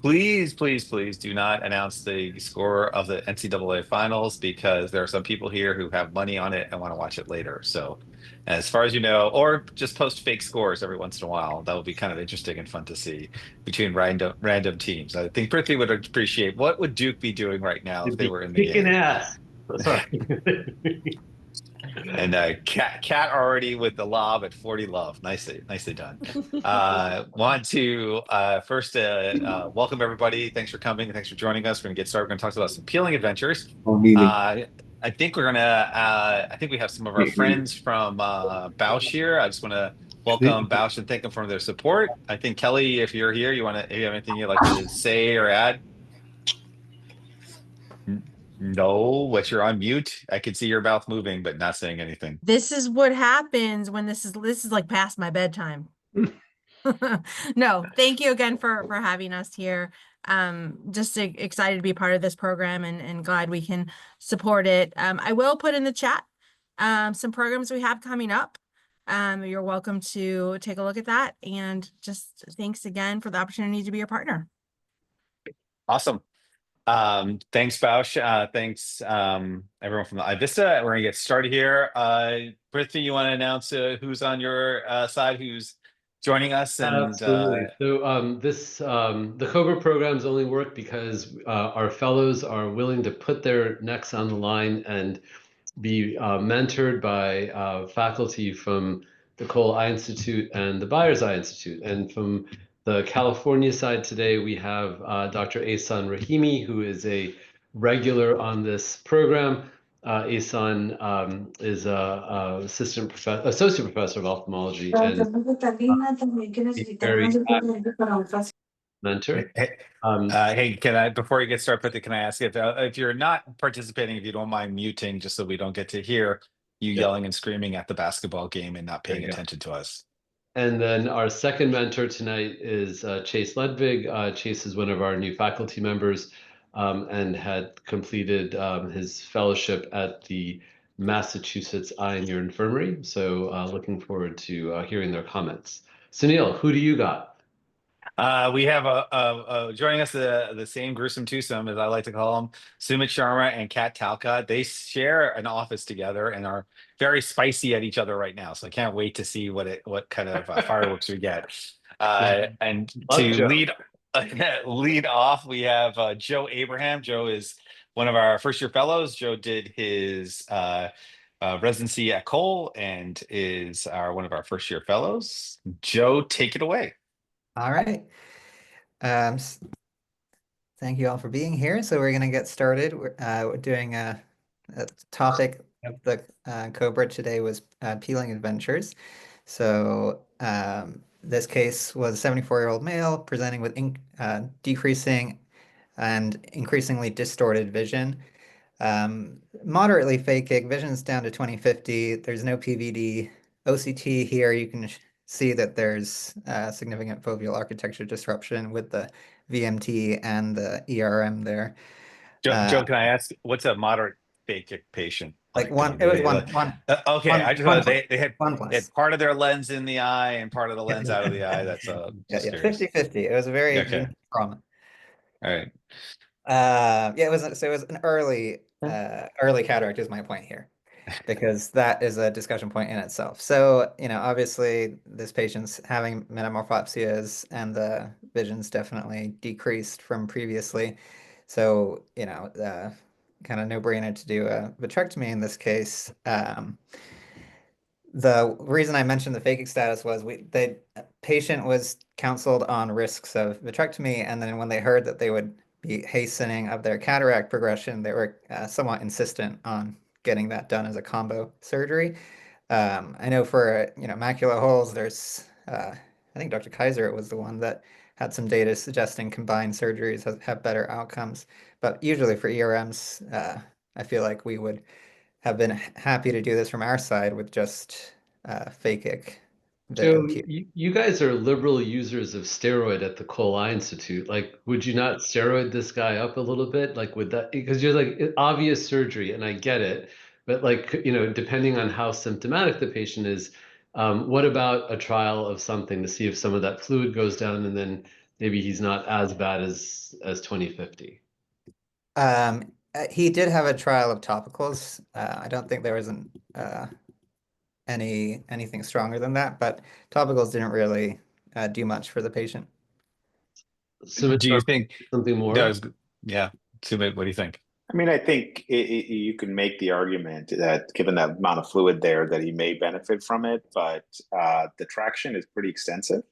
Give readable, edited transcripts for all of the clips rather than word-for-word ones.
Please, please, please do not announce the score of the NCAA finals because there are some people here who have money on it and want to watch it later. So, as far as you know, or just post fake scores every once in a while. That would be kind of interesting and fun to see between random teams. I think Prithvi would appreciate what would Duke be doing right now if It'd they be were in the kicking game. ass. Sorry. And cat already with the lob at 40 love. Nicely done. Want to first welcome everybody. Thanks for coming. Thanks for joining us. We're gonna get started. We're gonna talk about some peeling adventures. Meeting. I think we're gonna I think we have some of our friends from Bausch here. I just want to welcome Bausch and thank them for their support. I think Kelly, if you're here, you have anything you'd like to say or add? No, what you're on mute. I can see your mouth moving, but not saying anything. This is what happens when this is like past my bedtime. No, thank you again for having us here. Just excited to be part of this program and glad we can support it. I will put in the chat some programs we have coming up. You're welcome to take a look at that, and just thanks again for the opportunity to be your partner. Awesome. Thanks, Bausch. Thanks, everyone from the iVista. We're gonna get started here. Prithvi, you want to announce who's on your side, who's joining us? And Absolutely. So the COBRA programs only work because our fellows are willing to put their necks on the line and be mentored by faculty from the Cole Eye Institute and the Byers Eye Institute. And from the California side today, we have Dr. Ehsan Rahimi, who is a regular on this program. Ehsan is a associate professor of ophthalmology and very active mentor. hey, can I, before you get started, Prithvi, can I ask if you're not participating, if you don't mind muting, just so we don't get to hear you yelling and screaming at the basketball game and not paying attention to us. And then our second mentor tonight is Chase Ludwig. Chase is one of our new faculty members and had completed his fellowship at the Massachusetts Eye and Ear Infirmary. So looking forward to hearing their comments. Sunil, who do you got? We have joining us the same gruesome twosome, as I like to call them, Sumit Sharma and Kat Talcott. They share an office together and are very spicy at each other right now. So I can't wait to see what kind of fireworks we get. And to lead off, we have Joe Abraham. Joe is one of our first year fellows. Joe did his residency at Cole and is one of our first year fellows. Joe, take it away. All right. Thank you all for being here. So we're going to get started. We're doing a topic of the COBRA today was peeling adventures. So this case was a 74-year-old male presenting with decreasing and increasingly distorted vision. Moderately phakic, vision's down to 20/50. There's no PVD. OCT here, you can see that there's significant foveal architecture disruption with the VMT and the ERM there. Joe, can I ask, what's a moderate phakic patient? Like one, it was one. Okay, I just thought they had plus. part of their lens in the eye and part of the lens out of the eye. That's yeah, 50/50. It was a very common. All right. Yeah, it was an early cataract is my point here, because that is a discussion point in itself. So, obviously this patient's having metamorphopsias and the vision's definitely decreased from previously. So, kind of no-brainer to do a vitrectomy in this case. The reason I mentioned the phakic status was the patient was counseled on risks of vitrectomy, and then when they heard that they would be hastening of their cataract progression, they were somewhat insistent on getting that done as a combo surgery. I know for macular holes, there's I think Dr. Kaiser was the one that had some data suggesting combined surgeries have better outcomes. But usually for ERMs, I feel like we would have been happy to do this from our side with just phakic. So you guys are liberal users of steroid at the Cole Eye Institute. Like, would you not steroid this guy up a little bit? Like, would that, because you're like obvious surgery, and I get it, but like, depending on how symptomatic the patient is, what about a trial of something to see if some of that fluid goes down and then maybe he's not as bad as 2050. He did have a trial of topicals. I don't think there was anything stronger than that, but topicals didn't really do much for the patient. Sumit, Do you think something more? does, yeah, Sumit, what do you think? I mean, I think you can make the argument that given that amount of fluid there, that he may benefit from it, but the traction is pretty extensive.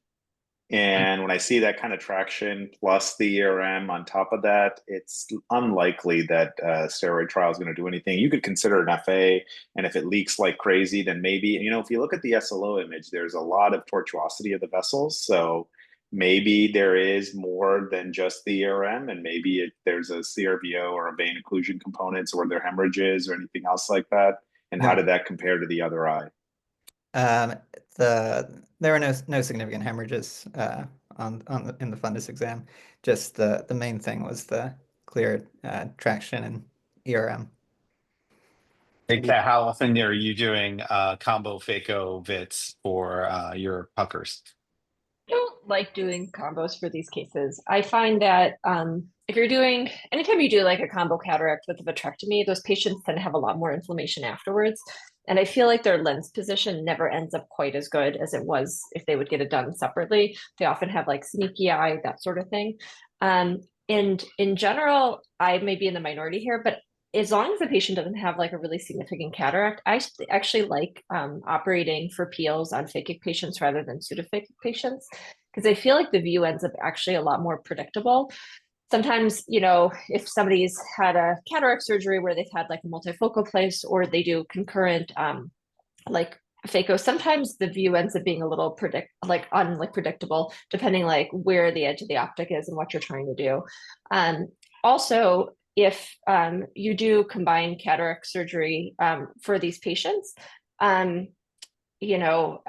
And when I see that kind of traction plus the ERM on top of that, it's unlikely that steroid trial is going to do anything. You could consider an FA, and if it leaks like crazy, then maybe, you know, if you look at the SLO image, there's a lot of tortuosity of the vessels. So maybe there is more than just the ERM, and maybe there's a CRVO or a vein occlusion components, or there hemorrhages or anything else like that. And how did that compare to the other eye? There were no significant hemorrhages in the fundus exam. Just the main thing was the clear traction and ERM. Hey, Kat, how often are you doing combo phaco vits for your puckers? I don't like doing combos for these cases. I find that if you're doing, anytime you do like a combo cataract with a vitrectomy, those patients tend to have a lot more inflammation afterwards. And I feel like their lens position never ends up quite as good as it was if they would get it done separately. They often have like sneaky eye, that sort of thing. And in general, I may be in the minority here, but as long as the patient doesn't have like a really significant cataract, I actually like operating for peels on phakic patients rather than pseudophakic patients, because I feel like the view ends up actually a lot more predictable. Sometimes, you know, if somebody's had a cataract surgery where they've had like a multifocal place, or they do concurrent like phaco, sometimes the view ends up being a little predictable, depending like where the edge of the optic is and what you're trying to do. Also, if you do combine cataract surgery for these patients, you know,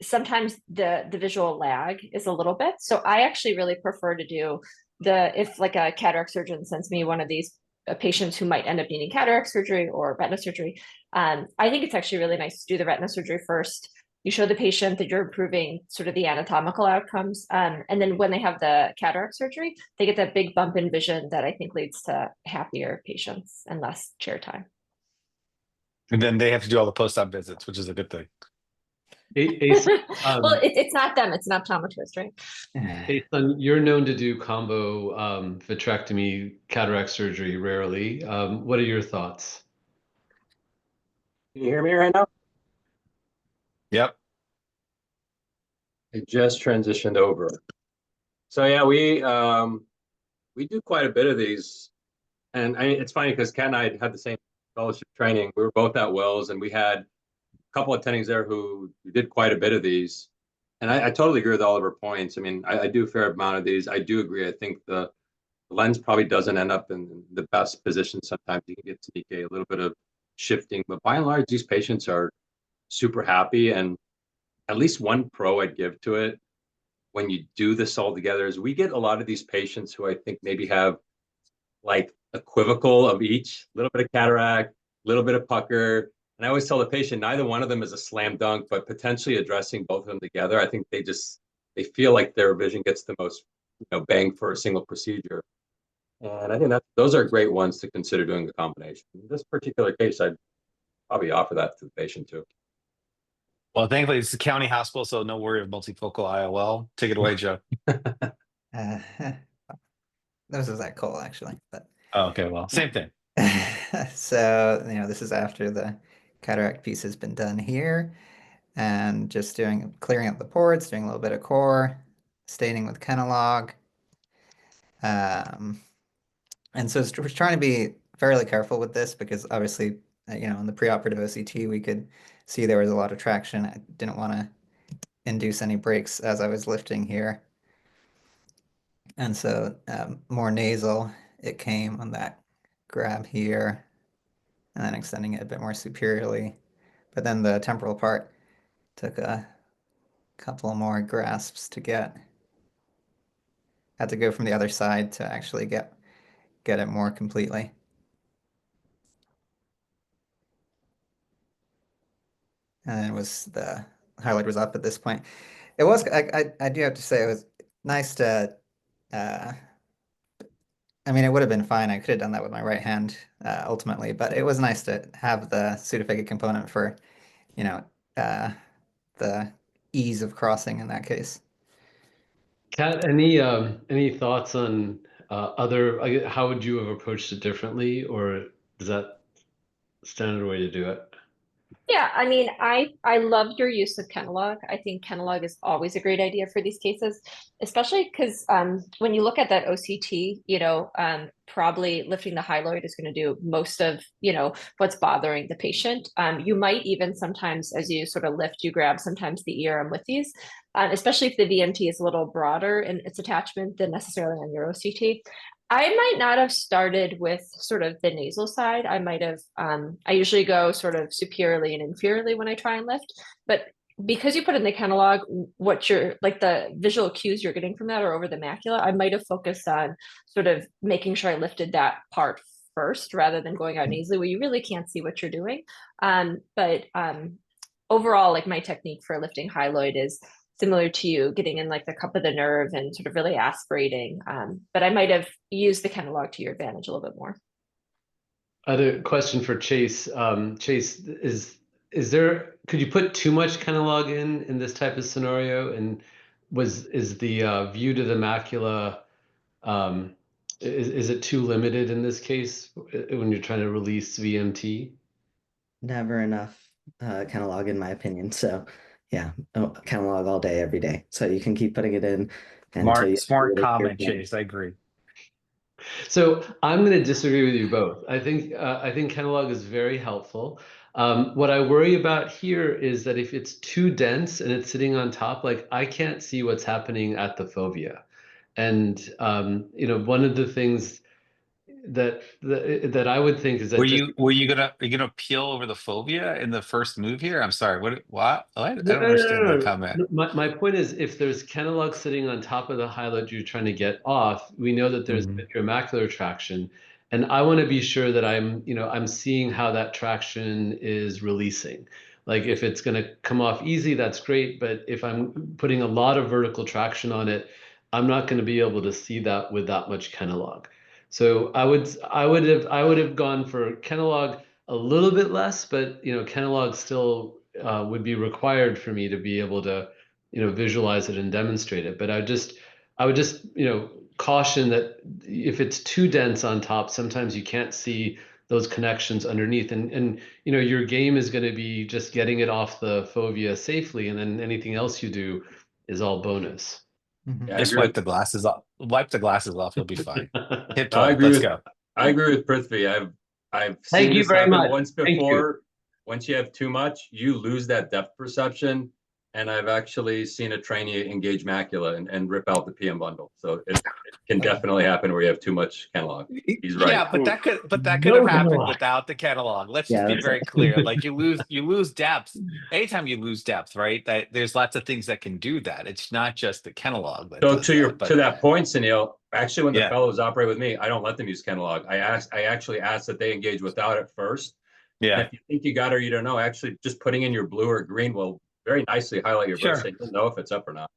sometimes the visual lag is a little bit. So I actually really prefer to do if like a cataract surgeon sends me one of these patients who might end up needing cataract surgery or retina surgery, I think it's actually really nice to do the retina surgery first. You show the patient that you're improving sort of the anatomical outcomes. And then when they have the cataract surgery, they get that big bump in vision that I think leads to happier patients and less chair time. And then they have to do all the post-op visits, which is a good thing. Well, it's not them, it's an optometrist, right? Asan, you're known to do combo vitrectomy cataract surgery rarely. What are your thoughts? Can you hear me right now? Yep. I just transitioned over. So yeah, we do quite a bit of these, and it's funny because Kat and I had the same fellowship training. We were both at Wells, and we had a couple of attendings there who did quite a bit of these. And I totally agree with all of her points. I mean, I do a fair amount of these. I do agree. I think the lens probably doesn't end up in the best position. Sometimes you can get sneaky, a little bit of shifting, but by and large, these patients are super happy. And at least one pro I'd give to it when you do this all together is we get a lot of these patients who I think maybe have like equivocal of each, a little bit of cataract, a little bit of pucker. And I always tell the patient, neither one of them is a slam dunk, but potentially addressing both of them together, I think they feel like their vision gets the most, you know, bang for a single procedure. And I think those are great ones to consider doing the combination. In this particular case, I'd probably offer that to the patient too. Well, thankfully it's a county hospital, so no worry of multifocal IOL. Take it away, Joe. This was at Cole actually, but Oh, okay, well, same thing. so you know, this is after the cataract piece has been done here, and just clearing up the ports, doing a little bit of core, staining with Kenalog. And so we're trying to be fairly careful with this because obviously, you know, in the preoperative OCT, we could see there was a lot of traction. I didn't want to induce any breaks as I was lifting here. And so more nasal, it came on that grab here, and then extending it a bit more superiorly. But then the temporal part took a couple more grasps to get. Had to go from the other side to actually get it more completely. And it was the highlight was up at this point. It was I do have to say it was nice to I mean, it would have been fine. I could have done that with my right hand ultimately, but it was nice to have the pseudophakic component for, you know, the ease of crossing in that case. Kat, any thoughts on how would you have approached it differently, or is that standard way to do it? Yeah, I mean, I love your use of Kenalog. I think Kenalog is always a great idea for these cases, especially because when you look at that OCT, probably lifting the hyaloid is going to do most of, what's bothering the patient. You might even sometimes, as you sort of lift, you grab sometimes the ERM with these, especially if the VMT is a little broader in its attachment than necessarily on your OCT. I might not have started with sort of the nasal side. I might have, I usually go sort of superiorly and inferiorly when I try and lift, but because you put in the Kenalog, what you're like the visual cues you're getting from that are over the macula, I might have focused on sort of making sure I lifted that part first rather than going out nasally where you really can't see what you're doing. But overall, like my technique for lifting hyaloid is similar to you, getting in like the cup of the nerve and sort of really aspirating. But I might have used the Kenalog to your advantage a little bit more. I had a question for Chase. Chase, could you put too much Kenalog in this type of scenario? And is the view to the macula, is it too limited in this case when you're trying to release VMT? Never enough Kenalog in my opinion. So yeah, Kenalog all day, every day. So you can keep putting it in until you Smart really comment, hear Chase. I agree. So I'm going to disagree with you both. I think Kenalog is very helpful. What I worry about here is that if it's too dense and it's sitting on top, like I can't see what's happening at the fovea. And one of the things that I would think is that Were you gonna peel over the fovea in the first move here? I'm sorry. What? I don't understand that comment. My point is, if there's Kenalog sitting on top of the hyaloid you're trying to get off, we know that there's macular traction, and I want to be sure that I'm seeing how that traction is releasing. Like if it's going to come off easy, that's great, but if I'm putting a lot of vertical traction on it, I'm not going to be able to see that with that much Kenalog. So I would have gone for Kenalog a little bit less, but Kenalog still would be required for me to be able to visualize it and demonstrate it. But I would just caution that if it's too dense on top, sometimes you can't see those connections underneath, and your game is going to be just getting it off the fovea safely, and then anything else you do is all bonus. Yeah, Just wipe the glasses off. Wipe the glasses off. You'll be fine. Hit play. Let's go. I agree with Prithvi. I've Thank seen you this very happen much. once Thank you. before. Once you have too much, you lose that depth perception. And I've actually seen a trainee engage macula and rip out the PM bundle. So it can definitely happen where you have too much Kenalog. He's right. Yeah, but that could have happened without the Kenalog. Let's just be very clear. Like you lose depth. Anytime you lose depth, right? That there's lots of things that can do that. It's not just the Kenalog that does to that point, Sunil, actually when the Yeah. fellows operate with me, I don't let them use Kenalog. I actually ask that they engage without it first. Yeah. And if you think you got it or you don't know, actually just putting in your blue or green will very nicely highlight your Sure. wrist and you'll know if it's up or not.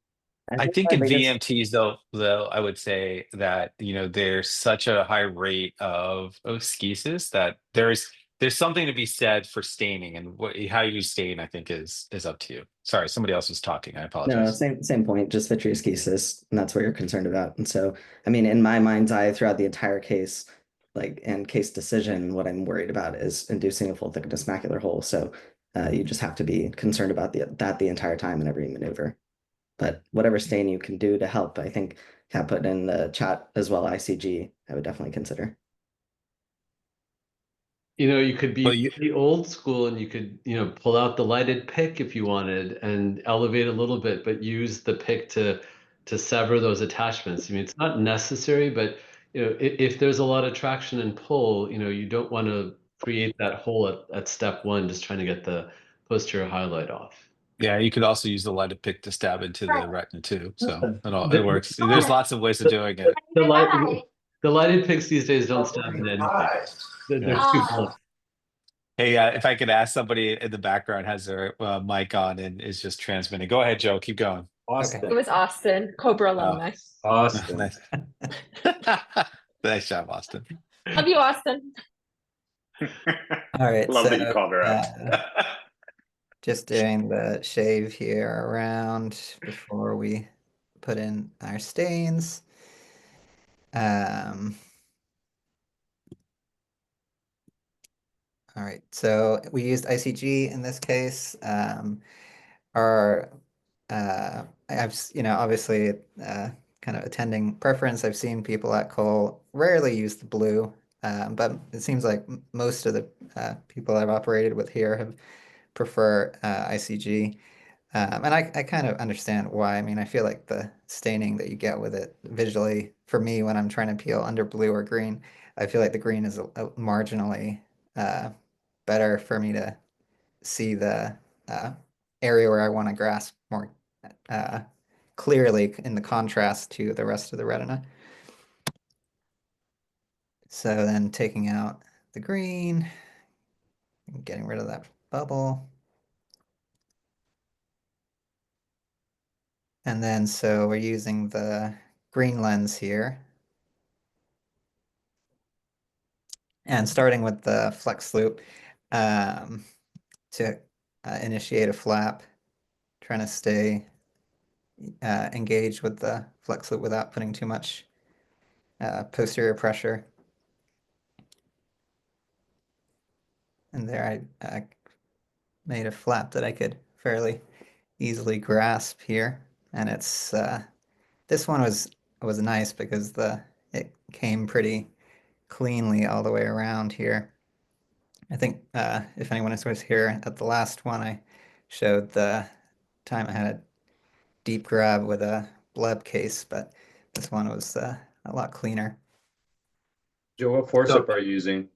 I think in VMTs though, I would say that there's such a high rate of schisis that there's something to be said for staining, and how you stain I think is up to you. Sorry, somebody else was talking. I apologize. No, same point, just vitreoschisis, and that's what you're concerned about. And so, I mean, in my mind's eye, throughout the entire case, and case decision, what I'm worried about is inducing a full thickness macular hole. So you just have to be concerned about that the entire time in every maneuver. But whatever stain you can do to help, I think Kat put in the chat as well, ICG, I would definitely consider. You could be pretty old school and you could, pull out the lighted pick if you wanted and elevate a little bit, but use the pick to sever those attachments. I mean, it's not necessary, but if there's a lot of traction and pull, you don't want to create that hole at step one, just trying to get the posterior highlight off. Yeah, you could also use the lighted pick to stab into the retina too. So it works. There's lots of ways of doing it. The lighted picks these days don't stab into anything. They're too blunt. Hey, if I could ask somebody in the background has their mic on and is just transmitting. Go ahead, Joe. Keep going. Austin. It was Austin, COBRA Oh, alumni. Austin. nice. Nice job, Austin. Love you, Austin. All right, Love that you so called her out. just doing the shave here around before we put in our stains. All right, so we used ICG in this case. Our obviously kind of attending preference. I've seen people at Cole rarely use the blue, but it seems like most of the people I've operated with here have prefer ICG. And I kind of understand why. I mean, I feel like the staining that you get with it visually, for me, when I'm trying to peel under blue or green, I feel like the green is marginally better for me to see the area where I want to grasp more uh, clearly in the contrast to the rest of the retina. So then taking out the green, and getting rid of that bubble. And then so we're using the green lens here. And starting with the flex loop to initiate a flap, trying to stay engaged with the flex loop without putting too much posterior pressure. And there I made a flap that I could fairly easily grasp here. And it's this one was nice because it came pretty cleanly all the way around here. I think if anyone was here at the last one, I showed the time I had a deep grab with a bleb case, but this one was a lot cleaner. Joe, what forcep are you using?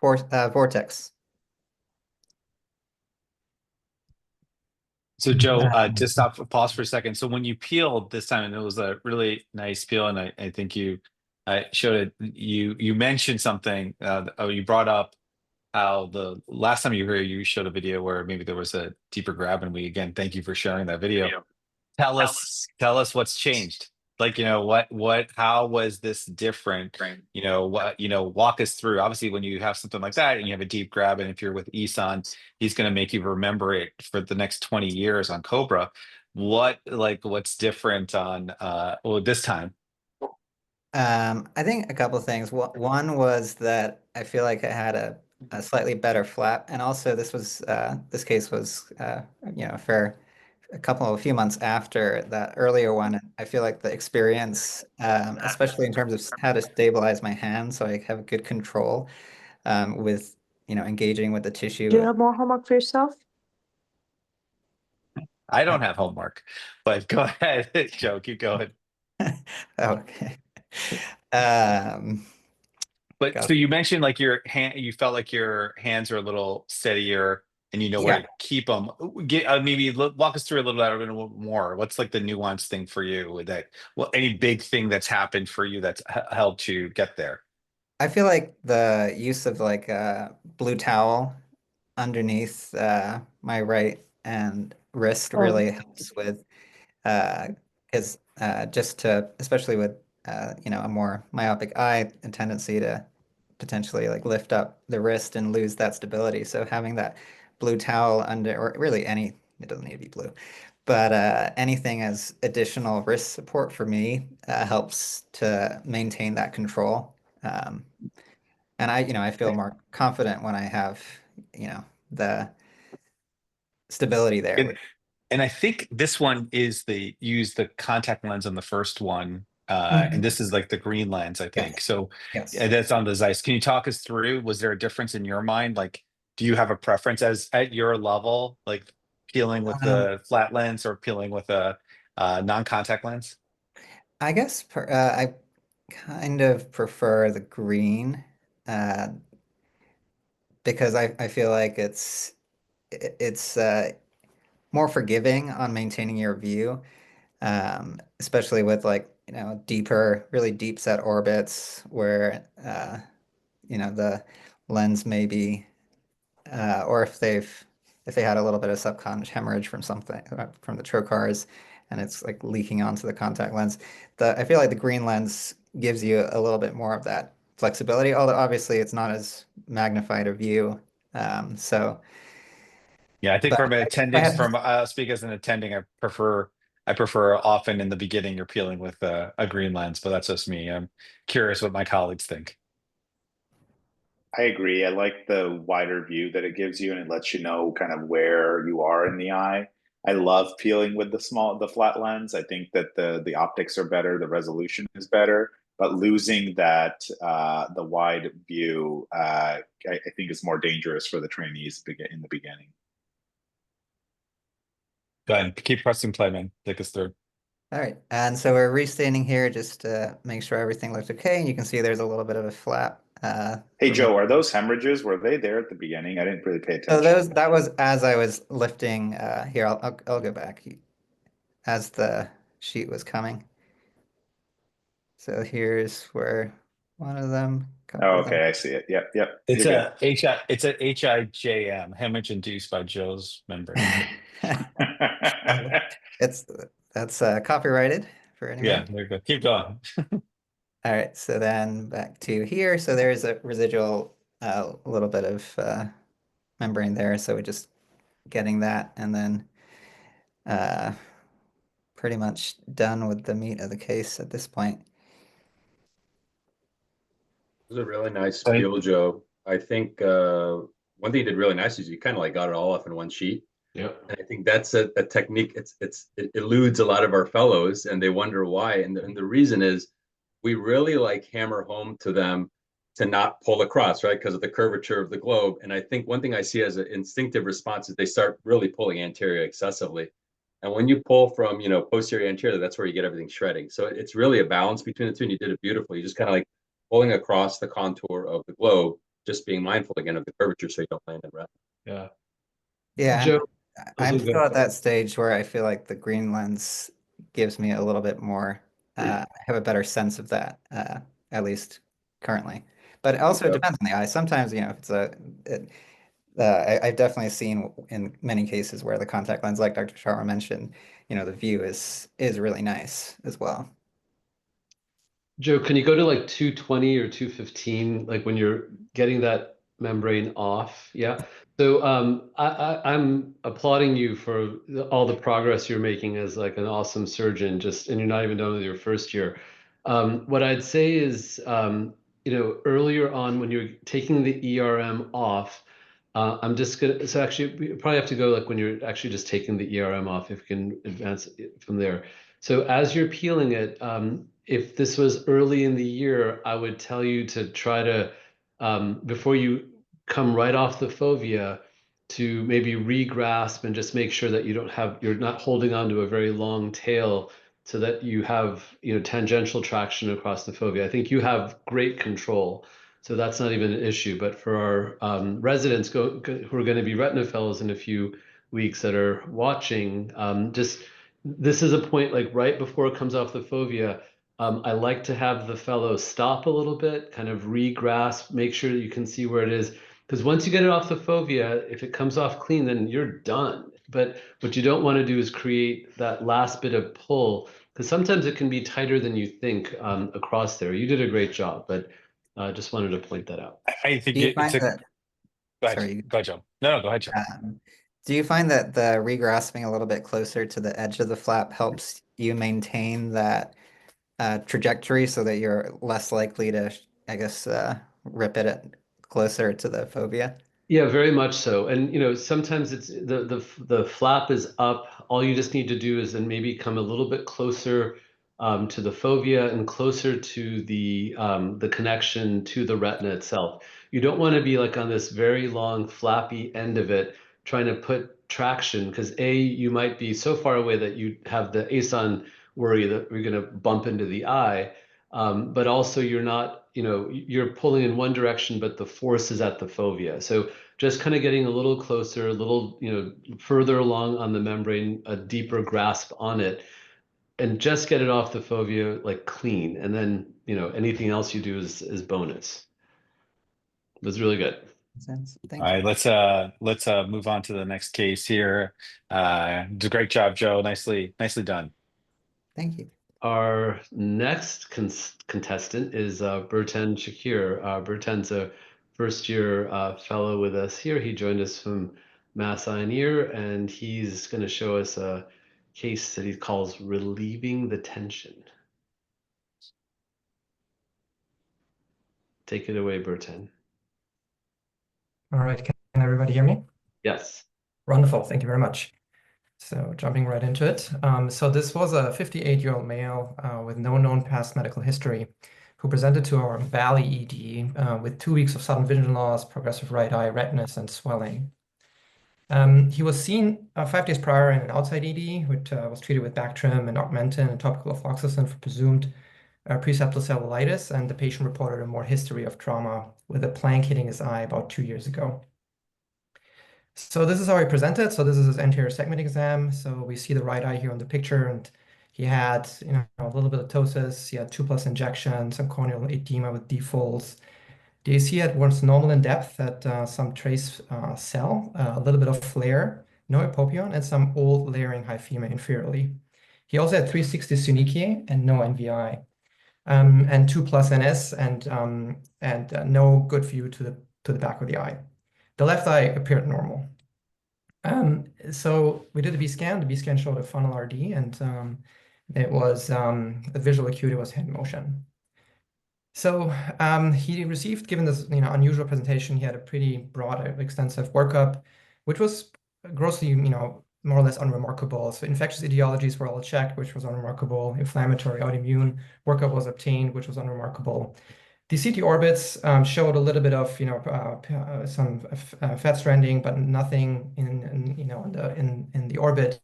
Vortex. So Joe, just stop, pause for a second. So when you peeled this time, and it was a really nice peel, and I think you showed it. You mentioned something. You brought up how the last time you were here, you showed a video where maybe there was a deeper grab, and we again thank you for sharing that video. Tell us what's changed. Like, how was this different? Walk us through. Obviously, when you have something like that and you have a deep grab, and if you're with Isan, he's going to make you remember it for the next 20 years on COBRA. What's different on this time? I think a couple of things. One was that I feel like I had a slightly better flap, and also this case was a few months after that earlier one. I feel like the experience, especially in terms of how to stabilize my hand so I have good control with engaging with the tissue. Do you have more homework for yourself? I don't have homework, but go ahead, Joe. Keep going. Okay. But so you mentioned like your hand, you felt like your hands are a little steadier and you know where to keep them. Maybe walk us through a little more. What's like the nuanced thing for you with that? Well, any big thing that's happened for you that's helped you get there? I feel like the use of like a blue towel underneath my right and wrist really helps with because just to especially with a more myopic eye, a tendency to potentially like lift up the wrist and lose that stability. So having that blue towel under, or really it doesn't need to be blue, but anything as additional wrist support for me helps to maintain that control. And I feel more confident when I have, the stability there. And I think this one is use the contact lens on the first one. And this is like the green lens, I think. So Yes. that's on the Zeiss. Can you talk us through, was there a difference in your mind? Like, do you have a preference at your level, like peeling with the flat lens or peeling with a non-contact lens? I guess I kind of prefer the green because I feel like it's more forgiving on maintaining your view, especially with like really deep set orbits where the lens may be or if they had a little bit of subcon hemorrhage from something from the trocars, and it's like leaking onto the contact lens. I feel like the green lens gives you a little bit more of that flexibility, although obviously it's not as magnified a view. So, Yeah, I think but from I attending, had, from speak as an attending, I prefer often in the beginning you're peeling with a green lens, but that's just me. I'm curious what my colleagues think. I agree. I like the wider view that it gives you, and it lets you know kind of where you are in the eye. I love peeling with the flat lens. I think that the optics are better, the resolution is better, but losing that the wide view, I think is more dangerous for the trainees in the beginning. Go ahead, keep pressing play, man. Take us through. all right, and so we're restaining here just to make sure everything looks okay. And you can see there's a little bit of a flap. Hey Joe, are those hemorrhages? Were they there at the beginning? I didn't really pay So attention. that was as I was lifting. Here, I'll go back as the sheet was coming. So here's where one of them, a couple Oh, of them. okay, I see it. Yep, yep. It's You're it's a HIJM, hemorrhage induced by Joe's membrane. good. It's that's copyrighted for Yeah, anybody. there you go. Keep going. All right, so then back to here. So there's a residual, little bit of membrane there. So we're just getting that, and then uh, pretty much done with the meat of the case at this point. It was a really nice Right. peel, Joe. I think one thing you did really nice is you kind of like got it all off in one sheet. Yep. And I think that's a technique. It eludes a lot of our fellows, and they wonder why. And the reason is we really like hammer home to them to not pull across, right? Because of the curvature of the globe. And I think one thing I see as an instinctive response is they start really pulling anterior excessively. And when you pull from, posterior anterior, that's where you get everything shredding. So it's really a balance between the two, and you did it beautifully. You just kind of like pulling across the contour of the globe, just being mindful again of the curvature so you don't land in retina. Yeah. Yeah, and Joe, I'm also still good. at that stage where I feel like the green lens gives me a little bit more, I have a better sense of that, at least currently. But also it Yep. depends on the eye. Sometimes, if it's I've definitely seen in many cases where the contact lens, like Dr. Sharma mentioned, the view is really nice as well. Joe, can you go to like 220 or 215, like when you're getting that membrane off? Yeah. So I'm applauding you for all the progress you're making as like an awesome surgeon, and you're not even done with your first year. What I'd say is, earlier on when you're taking the ERM off, I'm just gonna, so actually we probably have to go like when you're actually just taking the ERM off, if you can advance it from there. So as you're peeling it, if this was early in the year, I would tell you to try to, before you come right off the fovea, to maybe re-grasp and just make sure that you're not holding on to a very long tail so that you have, tangential traction across the fovea. I think you have great control, so that's not even an issue. But for our residents who are going to be retina fellows in a few weeks that are watching, this is a point like right before it comes off the fovea. I like to have the fellow stop a little bit, kind of re-grasp, make sure that you can see where it is. Because once you get it off the fovea, if it comes off clean, then you're done. But what you don't want to do is create that last bit of pull, because sometimes it can be tighter than you think across there. You did a great job, but just wanted to point that out. I think Do you it's find a. that, Go ahead. sorry, Go ahead, Joe. No, go ahead, Joe. do you find that the regrasping a little bit closer to the edge of the flap helps you maintain that trajectory so that you're less likely to, I guess, rip it closer to the fovea? Yeah, very much so. And sometimes it's the flap is up. All you just need to do is then maybe come a little bit closer to the fovea and closer to the connection to the retina itself. You don't want to be like on this very long flappy end of it trying to put traction, because you might be so far away that you have the ASON worry that you're going to bump into the eye. But also you're not, you're pulling in one direction, but the force is at the fovea. So just kind of getting a little closer, a little, further along on the membrane, a deeper grasp on it, and just get it off the fovea like clean. And then, anything else you do is bonus. It was really good. Makes sense. All Thank you. right, let's move on to the next case here. It's a great job, Joe. Nicely done. Thank you. Our next contestant is Burtan Shakir. Burtan's a first-year fellow with us here. He joined us from Mass Eye and Ear, and he's going to show us a case that he calls Relieving the Tension. Take it away, Burtan. All right, can everybody hear me? Yes. Wonderful, thank you very much. So jumping right into it. So this was a 58-year-old male with no known past medical history who presented to our Valley ED with 2 weeks of sudden vision loss, progressive right eye redness, and swelling. He was seen 5 days prior in an outside ED, which was treated with Bactrim and Augmentin and topical fluoxetine for presumed preseptal cellulitis, and the patient reported a more history of trauma with a plank hitting his eye about 2 years ago. So this is how he presented. So this is his anterior segment exam. So we see the right eye here on the picture, and he had, a little bit of ptosis. He had 2+ injections, some corneal edema with defolds. The AC was normal in depth at some trace cell, a little bit of flare, no hypopyon, and some old layering hyphema inferiorly. He also had 360 synechiae and no NVI, and 2+ NS, and no good view to the back of the eye. The left eye appeared normal. So we did the B-scan. The B-scan showed a funnel RD, and it was the visual acuity was hand motion. So he received, given this unusual presentation, he had a pretty broad, extensive workup, which was grossly more or less unremarkable. So infectious etiologies were all checked, which was unremarkable. Inflammatory, autoimmune workup was obtained, which was unremarkable. The CT orbits showed a little bit of some fat stranding, but nothing in the orbit,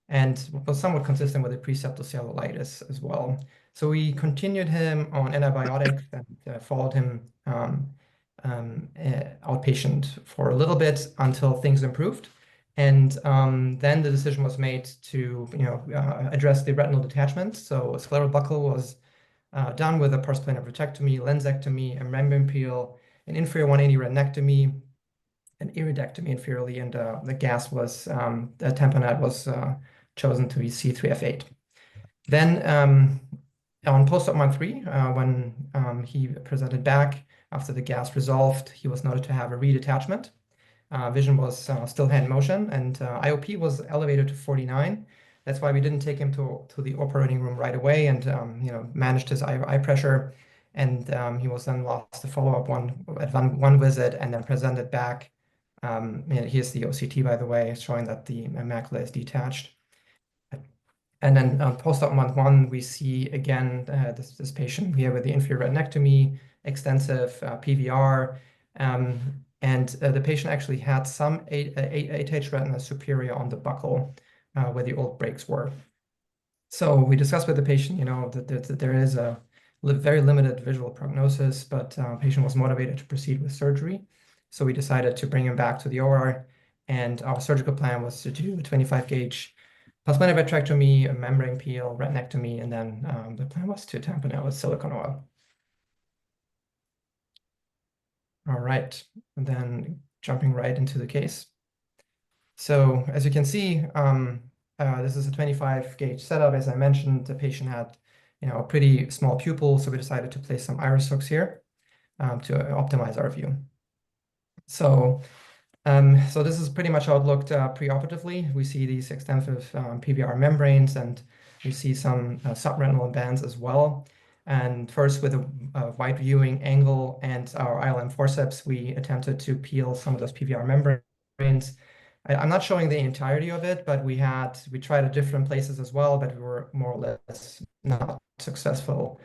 and was somewhat consistent with the preseptal cellulitis as well. So we continued him on antibiotics and followed him outpatient for a little bit until things improved, and then the decision was made to address the retinal detachment. So a scleral buckle was done with a parsplanar vitrectomy, lensectomy, a membrane peel, an inferior 180 retinectomy, an iridectomy inferiorly, and the gas was, the tamponade was chosen to be C3F8. Then on post-op month 3, when he presented back after the gas resolved, he was noted to have a redetachment. Vision was still hand motion, and IOP was elevated to 49. That's why we didn't take him to the operating room right away, and managed his eye pressure. And he was then lost to follow-up at one visit, and then presented back. Here's the OCT, by the way, showing that the macula is detached. And then post-op month 1, we see again this patient here with the inferior retinectomy, extensive PVR, and the patient actually had some 8H retina superior on the buccal, where the old breaks were. So we discussed with the patient, that there is a very limited visual prognosis, but the patient was motivated to proceed with surgery. So we decided to bring him back to the OR, and our surgical plan was to do a 25-gauge plasmonic vitrectomy, a membrane peel, retinectomy, and then the plan was to tamponade with silicone oil. All right, and then jumping right into the case. So as you can see, this is a 25-gauge setup. As I mentioned, the patient had, a pretty small pupil, so we decided to place some iris hooks here to optimize our view. So, so this is pretty much how it looked preoperatively. We see these extensive PVR membranes, and we see some subretinal bands as well. And first, with a wide viewing angle and our ILM forceps, we attempted to peel some of those PVR membranes. I'm not showing the entirety of it, but we tried at different places as well, but we were more or less not successful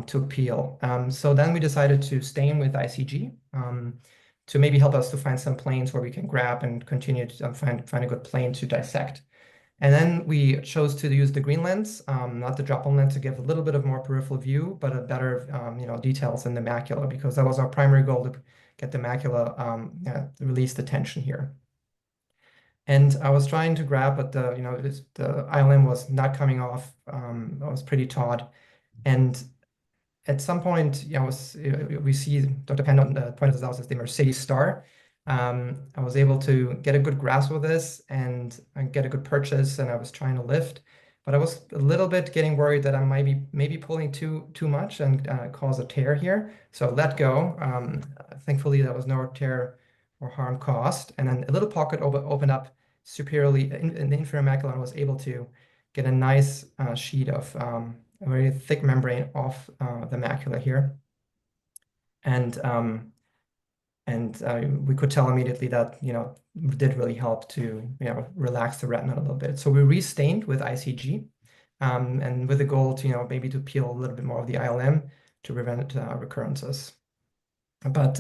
to peel. So then we decided to stain with ICG to maybe help us to find some planes where we can grab and continue to find a good plane to dissect. And then we chose to use the green lens, not the drop-on lens, to give a little bit of more peripheral view, but a better, details in the macula, because that was our primary goal, to get the macula, release the tension here. And I was trying to grab, but the ILM was not coming off. I was pretty taut, and at some point, we see Dr. Penn pointed this out as the Mercedes star. I was able to get a good grasp of this and get a good purchase, and I was trying to lift, But I was a little bit getting worried that I might be maybe pulling too much and cause a tear here. So I let go. Thankfully, there was no tear or harm caused. And then a little pocket opened up superiorly in the inferior macula, and was able to get a nice sheet of a very thick membrane off the macula here. And we could tell immediately that, did really help to, relax the retina a little bit. So we restained with ICG, and with the goal to, maybe to peel a little bit more of the ILM to prevent recurrences. But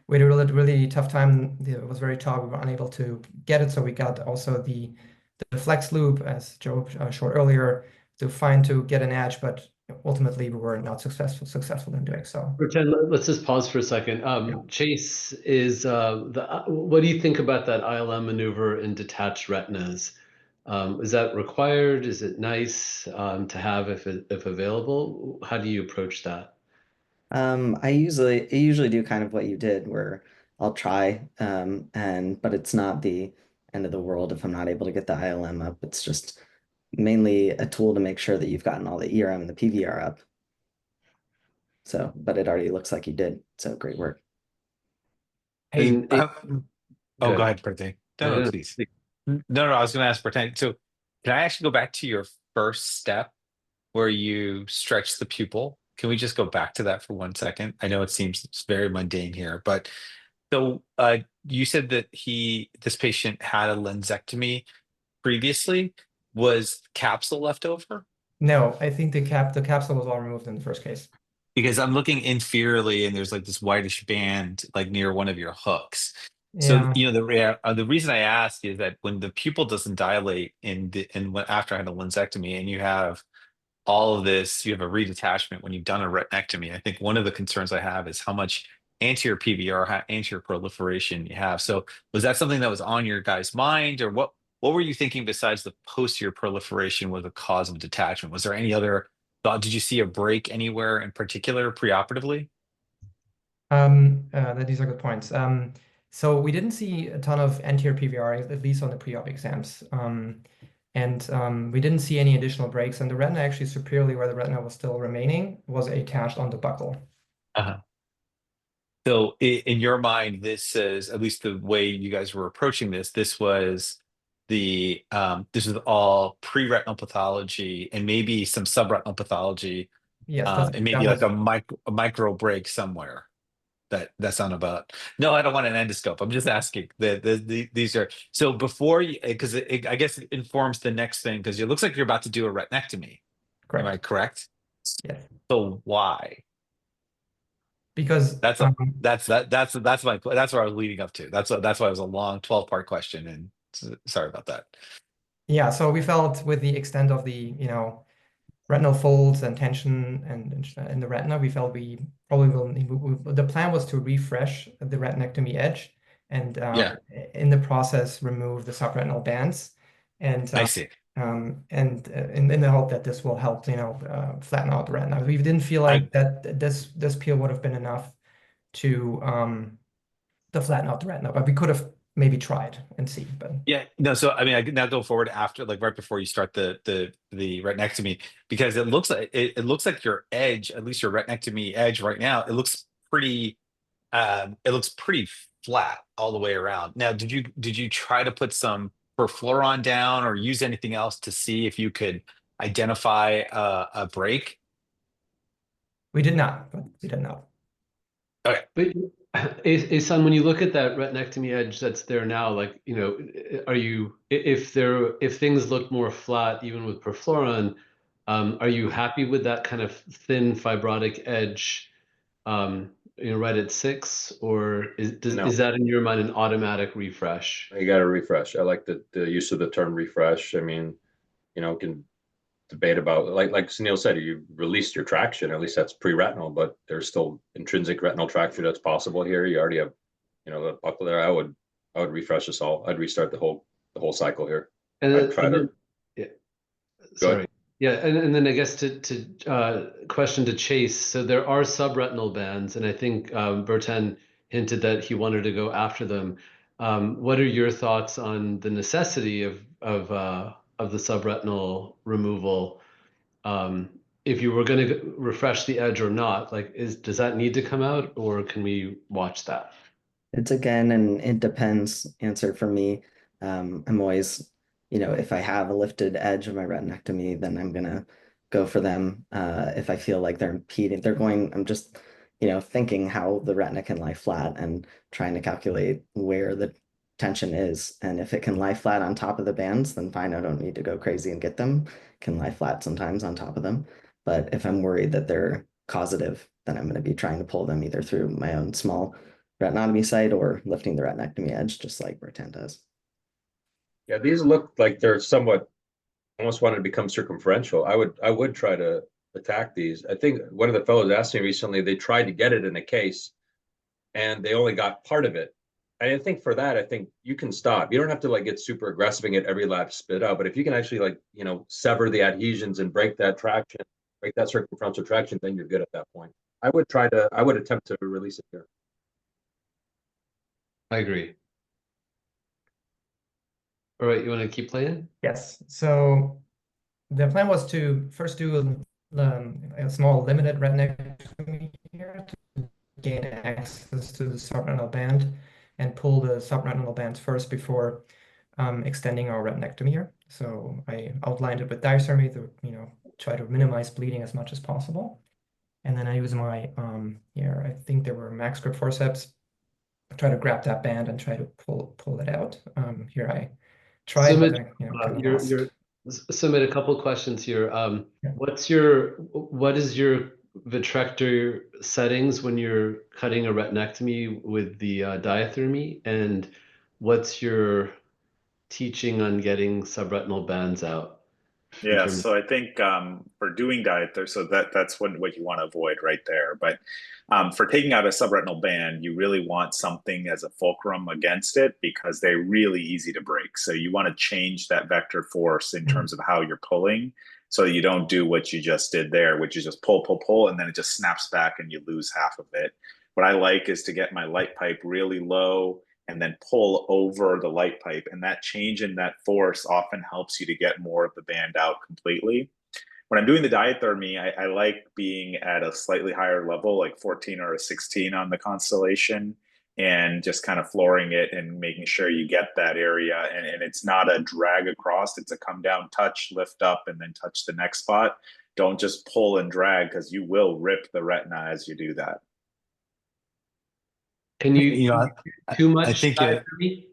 we had a really tough time. It was very tough. We were unable to get it. So we got also the flex loop, as Joe showed earlier, to get an edge, but ultimately we were not successful in doing so. Pretend, let's just pause for a second. Chase, is what do you think about that ILM maneuver in detached retinas? Is that required? Is it nice to have if available? How do you approach that? I usually do kind of what you did, where I'll try, but it's not the end of the world if I'm not able to get the ILM up. It's just mainly a tool to make sure that you've gotten all the ERM and the PVR up. So, but it already looks like you did. So great work. Hey, And go ahead, Pratik. No, please. No, I was going to ask Pratik. So can I actually go back to your first step where you stretch the pupil? Can we just go back to that for 1 second? I know it seems very mundane here, but so you said that this patient had a lensectomy previously. Was capsule left over? No, I think the capsule was all removed in the first case. Because I'm looking inferiorly and there's like this whitish band like near one of your hooks. Yeah. So the reason I ask is that when the pupil doesn't dilate after I had a lensectomy and you have all of this, you have a redetachment when you've done a retinectomy. I think one of the concerns I have is how much anterior PVR, anterior proliferation you have. So was that something that was on your guys' mind, or what were you thinking besides the posterior proliferation was the cause of detachment? Was there any other thought? Did you see a break anywhere in particular preoperatively? These are good points. So we didn't see a ton of anterior PVR, at least on the pre-op exams. And we didn't see any additional breaks. And the retina actually superiorly, where the retina was still remaining, was attached on the buccal. Uh-huh. So in your mind, this is, at least the way you guys were approaching this was this is all pre-retinal pathology and maybe some subretinal pathology, Yes, and maybe like a micro break somewhere. That's on about. No, I don't want an endoscope. I'm just asking. These are so before you, because I guess it informs the next thing, because it looks like you're about to do a retinectomy. correct. Am I correct? Yes. So why? Because that's where I was leading up to. That's why it was a long 12-part question, and sorry about that. Yeah, so we felt with the extent of the retinal folds and tension and in the retina, we felt we probably will. The plan was to refresh the retinectomy edge and in the process remove the subretinal bands, and I see. and in the hope that this will help flatten out the retina. We didn't feel like that this peel would have been enough to flatten out the retina, but we could have maybe tried and see. But yeah, no, so I mean, I can now go forward after, like right before you start the retinectomy, because it looks like your edge, at least your retinectomy edge right now, it looks pretty flat all the way around. Now, did you try to put some perfluoron down or use anything else to see if you could identify a break? We did not. Okay. But Asan, when you look at that retinectomy edge that's there now, like, are you, if things look more flat, even with perfluoron, are you happy with that kind of thin fibrotic edge, right at 6, or is that in your mind an automatic refresh? You got to refresh. I like the use of the term refresh. I mean, can debate about, like Sunil said, you released your traction, at least that's pre-retinal, but there's still intrinsic retinal traction that's possible here. You already have, the buccal there. I would refresh this all. I'd restart the whole cycle here. And I'd try to. Yeah. Sorry. Yeah, and then I guess to question to Chase. So there are subretinal bands, and I think Bertan hinted that he wanted to go after them. What are your thoughts on the necessity of of the subretinal removal, if you were going to refresh the edge or not, like does that need to come out, or can we watch that? It's again an it depends answer for me. I'm always, if I have a lifted edge of my retinectomy, then I'm gonna go for them. If I feel like they're impeding, I'm just, thinking how the retina can lie flat and trying to calculate where the tension is. And if it can lie flat on top of the bands, then fine, I don't need to go crazy and get them. Can lie flat sometimes on top of them. But if I'm worried that they're causative, then I'm going to be trying to pull them either through my own small retinotomy site or lifting the retinectomy edge, just like Bertan does. Yeah, these look like they're somewhat almost want to become circumferential. I would try to attack these. I think one of the fellows asked me recently, they tried to get it in a case and they only got part of it. And I think for that, I think you can stop. You don't have to like get super aggressive and get every lap spit out, but if you can actually like, sever the adhesions and break that traction, break that circumferential traction, then you're good at that point. I would attempt to release it here. I agree. All right, you want to keep playing? Yes. So the plan was to first do a small limited retinectomy here to gain access to the subretinal band and pull the subretinal bands first before extending our retinectomy here. So I outlined it with diathermy to, try to minimize bleeding as much as possible. And then I use my, here, I think there were max grip forceps, try to grab that band and try to pull it out. Here I tried, Sumit, but I, kind of lost. Sumit, a couple questions here. Yeah. What is your vitrector settings when you're cutting a retinectomy with the diathermy, and what's your teaching on getting subretinal bands out? Yeah, so I think for doing diet, so that's what you want to avoid right there. But for taking out a subretinal band, you really want something as a fulcrum against it because they're really easy to break. So you want to change that vector force in terms of how you're pulling, so you don't do what you just did there, which is just pull, pull, pull, and then it just snaps back and you lose half of it. What I like is to get my light pipe really low and then pull over the light pipe. And that change in that force often helps you to get more of the band out completely. When I'm doing the diathermy, I like being at a slightly higher level, like 14 or a 16 on the constellation, and just kind of flooring it and making sure you get that area. And it's not a drag across, it's a come down, touch, lift up, and then touch the next spot. Don't just pull and drag because you will rip the retina as you do that. Can you too much I think diathermy?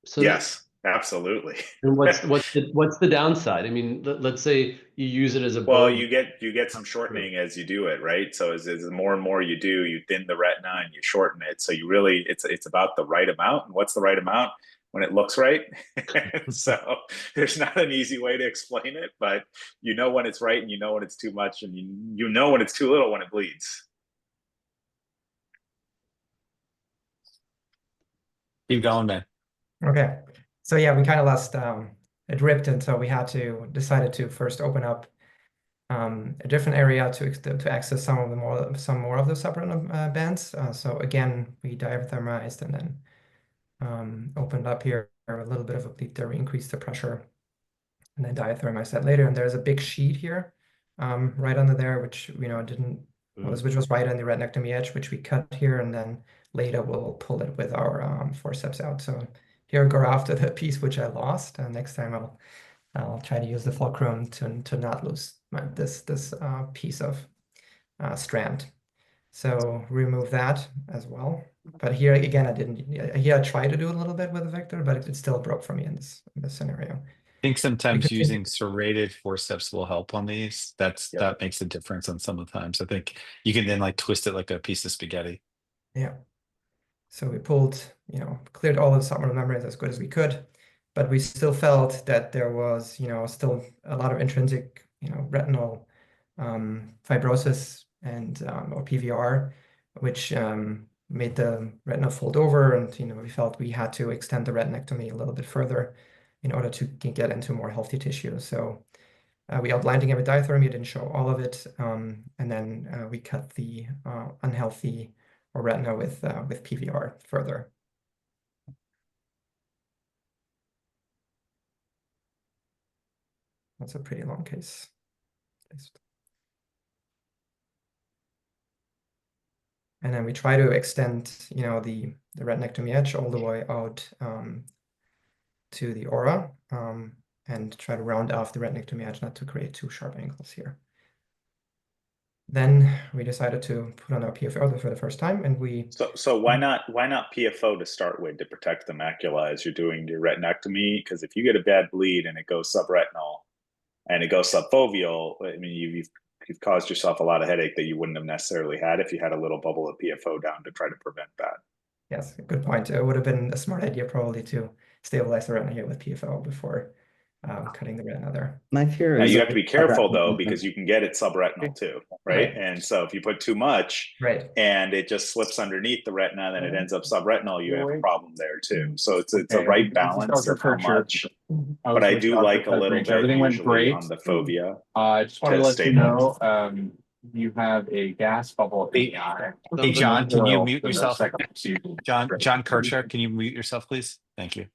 So yes, absolutely. And what's the downside? I mean, let's say you use it as a well, bone. you get some shortening as you do it, right? So as the more and more you do, you thin the retina and you shorten it. So you really, it's about the right amount. And what's the right amount? When it looks right. So there's not an easy way to explain it, but you know when it's right and you know when it's too much, and you know when it's too little when it bleeds. Keep going, man. Okay. So yeah, we kind of lost, it ripped, and so we decided to first open up a different area to access some more of the subretinal bands. So again, we diathermized and then opened up here a little bit of a bleed there. We increased the pressure and then diathermized that later. And there's a big sheet here right under there, which which was right on the retinectomy edge, which we cut here, and then later we'll pull it with our forceps out. So here go after the piece which I lost, and next time I'll try to use the fulcrum to not lose this piece of strand. So remove that as well. But here again, I tried to do a little bit with the vector, but it still broke for me in this scenario. I think sometimes using serrated forceps will help on these. That makes a difference on some of the times. I think you can then like twist it like a piece of spaghetti. Yeah. So we pulled, cleared all the subretinal membranes as good as we could, but we still felt that there was, still a lot of intrinsic, retinal fibrosis and or PVR, which made the retina fold over, and we felt we had to extend the retinectomy a little bit further in order to get into more healthy tissue. So we outlined again with diathermy. It didn't show all of it, and then we cut the unhealthy or retina with PVR further. That's a pretty long case. And then we try to extend, you know, the retinectomy edge all the way out to the aura, and try to round off the retinectomy edge, not to create too sharp angles here. Then we decided to put on our PFO for the first time, and we. So why not PFO to start with to protect the macula as you're doing your retinectomy? Because if you get a bad bleed and it goes subretinal and it goes subfoveal, I mean you've caused yourself a lot of headache that you wouldn't have necessarily had if you had a little bubble of PFO down to try to prevent that. Yes, good point. It would have been a smart idea probably to stabilize the retina here with PFO before cutting the retina there. My fear Now is you have to be careful though, subretinal. because you can get it subretinal too, right? And so if you put too much and it just slips underneath the retina and then it ends up subretinal, you have a problem there too. So it's a right balance of how much. But I do like a little bit usually on the fovea. I just want to let you know, you have a gas bubble. Hey, John, can you mute yourself? John Kircher, can you mute yourself, please? Thank you.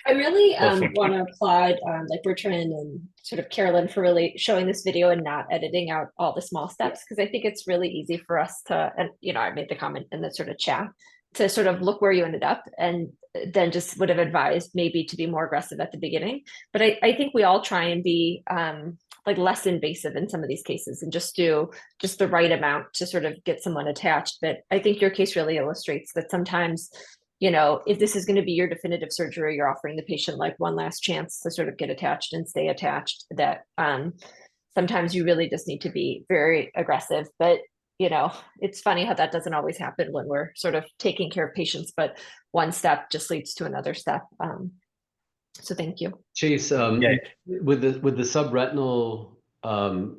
I really want to applaud like Bertrand and sort of Carolyn for really showing this video and not editing out all the small steps, because I think it's really easy for us to, and you know, I made the comment in the sort of chat, to sort of look where you ended up and then just would have advised maybe to be more aggressive at the beginning. But I think we all try and be like less invasive in some of these cases and just do just the right amount to sort of get someone attached. But I think your case really illustrates that sometimes, you know, if this is going to be your definitive surgery, you're offering the patient like one last chance to sort of get attached and stay attached, that sometimes you really just need to be very aggressive. But, you know, it's funny how that doesn't always happen when we're sort of taking care of patients, but one step just leads to another step. So thank you. Chase, with the subretinal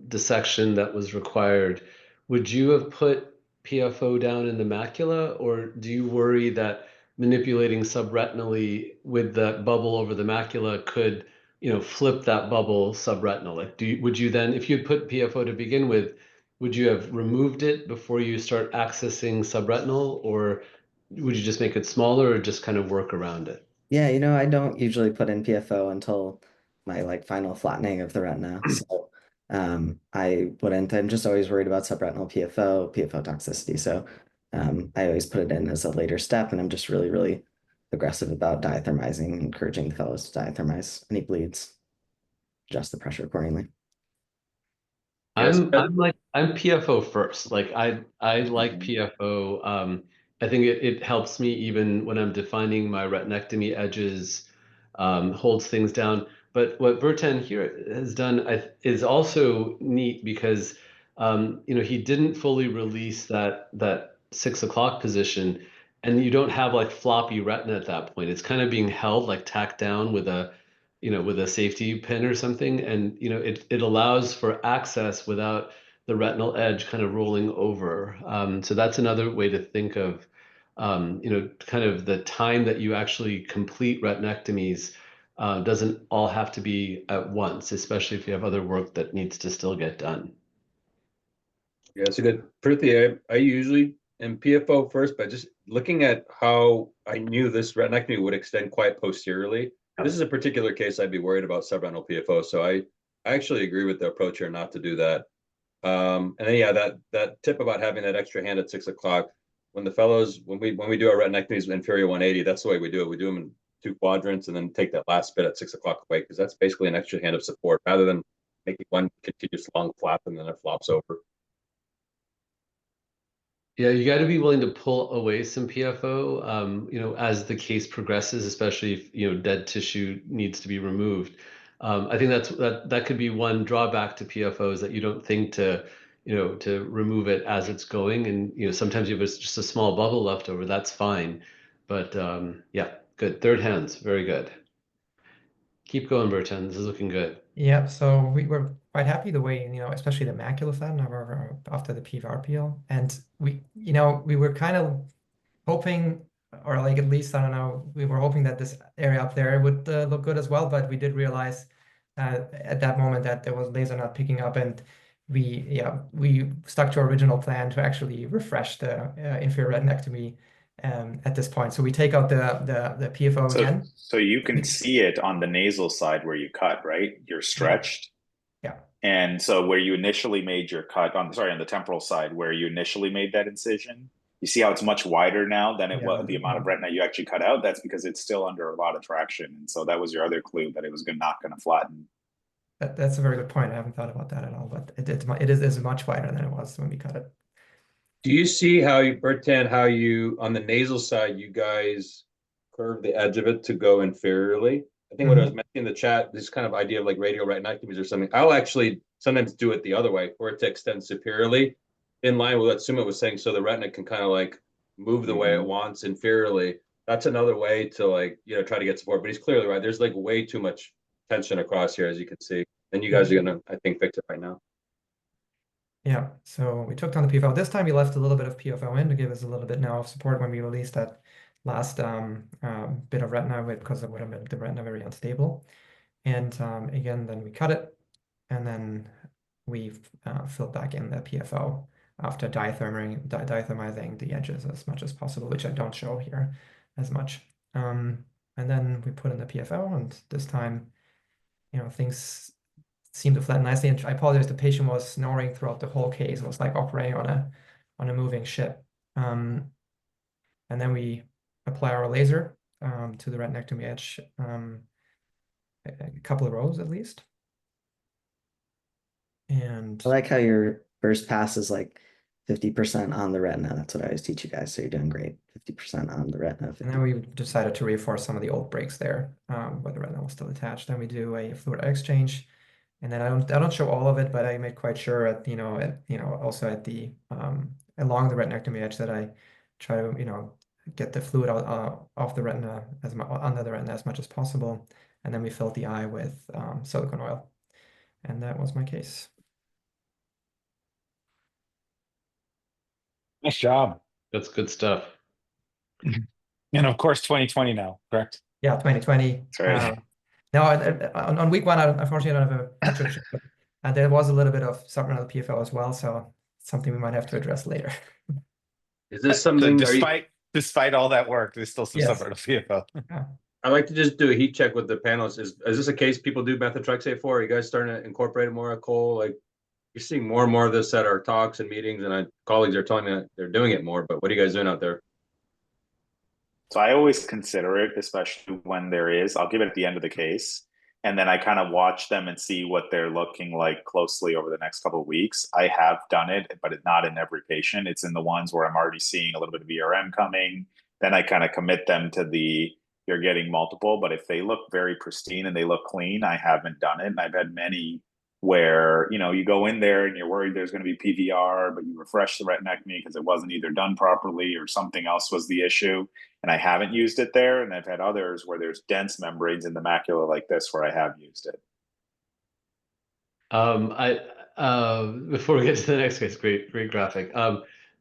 dissection that was required, would you have put PFO down in the macula, or do you worry that manipulating subretinally with that bubble over the macula could, you know, flip that bubble subretinal? Like, would you then, if you'd put PFO to begin with, would you have removed it before you start accessing subretinal, or would you just make it smaller, or just kind of work around it? Yeah, you know, I don't usually put in PFO until my like final flattening of the retina. So I wouldn't. I'm just always worried about subretinal PFO toxicity. So I always put it in as a later step, and I'm just really, really aggressive about diathermizing, encouraging the fellows to diathermize any bleeds, adjust the pressure accordingly. I'm PFO first. Like I like PFO. I think it helps me even when I'm defining my retinectomy edges, holds things down. But what Bertrand here has done is also neat because you know, he didn't fully release that 6 o'clock position, and you don't have like floppy retina at that point. It's kind of being held like tacked down with a, you know, with a safety pin or something, and you know, it allows for access without the retinal edge kind of rolling over. So that's another way to think of, you know, kind of the time that you actually complete retinectomies. Doesn't all have to be at once, especially if you have other work that needs to still get done. Yeah, it's a good. Prithvi, I usually am PFO first, but just looking at how I knew this retinectomy would extend quite posteriorly. This is a particular case I'd be worried about subretinal PFO. So I actually agree with the approach here not to do that. And then yeah, that tip about having that extra hand at 6 o'clock, when the fellows, when we do our retinectomies inferior 180, that's the way we do it. We do them in 2 quadrants and then take that last bit at 6 o'clock away, because that's basically an extra hand of support rather than making one continuous long flap and then it flops over. Yeah, you got to be willing to pull away some PFO, you know, as the case progresses, especially if, you know, dead tissue needs to be removed. I think that could be one drawback to PFO, is that you don't think to, you know, to remove it as it's going, and you know, sometimes you have just a small bubble left over. That's fine, but yeah, good. Third hands, very good. Keep going, Bertrand. This is looking good. Yeah, so we were quite happy the way, you know, especially the macula flattened after the PVR peel. And we, you know, we were kind of hoping, or like at least, I don't know, we were hoping that this area up there would look good as well. But we did realize at that moment that there was laser not picking up, and we stuck to our original plan to actually refresh the inferior retinectomy at this point. So we take out the PFO again. So you can see it on the nasal side where you cut, right? You're stretched. Yeah. And so where you initially made your cut on the temporal side where you initially made that incision, you see how it's much wider now than it was the amount of retina you actually cut out. That's because it's still under a lot of traction. And so that was your other clue that it was not going to flatten. That's a very good point. I haven't thought about that at all, but it is much wider than it was when we cut it. Do you see how Bertan, how you on the nasal side, you guys curve the edge of it to go inferiorly? I think what I was mentioning in the chat, this kind of idea of like radial retinectomies or something. I'll actually sometimes do it the other way, for it to extend superiorly, in line with what Sumit was saying, so the retina can kind of like move the way it wants inferiorly. That's another way to like, try to get support. But he's clearly right. There's like way too much tension across here, as you can see. And you guys are gonna, I think, fix it right now. Yeah, so we took down the PFO. This time we left a little bit of PFO in to give us a little bit now of support when we released that last bit of retina because it would have made the retina very unstable. And again, then we cut it, and then we filled back in the PFO after diathermizing the edges as much as possible, which I don't show here as much. And then we put in the PFO, and this time, things seemed to flatten nicely. And I apologize, the patient was snoring throughout the whole case. It was like operating on a moving ship. And then we apply our laser to the retinectomy edge, a couple of rows at least. And I like how your first pass is like 50% on the retina. That's what I always teach you guys. So you're doing great. 50% on the retina. 50. And then we decided to reinforce some of the old breaks there, where the retina was still attached. Then we do a fluid exchange. And then I don't show all of it, but I made quite sure also at the along the retinectomy edge that I try to get the fluid out off the retina under the retina as much as possible, and then we filled the eye with silicone oil, and that was my case. Nice job. That's good stuff. And of course, 2020 now, correct? Yeah, 2020. That's right. Now, on week one, unfortunately, I don't have a picture to show, but there was a little bit of subretinal PFO as well, so something we might have to address later. Is this something? Despite all that work, there's still some Yes. subretinal PFO. Yeah. I'd like to just do a heat check with the panelists. Is this a case people do methotrexate for? Are you guys starting to incorporate it more at Cole? Like, you're seeing more and more of this at our talks and meetings, and colleagues are telling me that they're doing it more. But what are you guys doing out there? So I always consider it, especially when there is. I'll give it at the end of the case, and then I kind of watch them and see what they're looking like closely over the next couple of weeks. I have done it, but it's not in every patient. It's in the ones where I'm already seeing a little bit of VRM coming. Then I kind of commit them to you're getting multiple. But if they look very pristine and they look clean, I haven't done it. And I've had many where you go in there and you're worried there's going to be PVR, but you refresh the retinectomy because it wasn't either done properly or something else was the issue, and I haven't used it there. And I've had others where there's dense membranes in the macula like this where I have used it. Before we get to the next case, great graphic.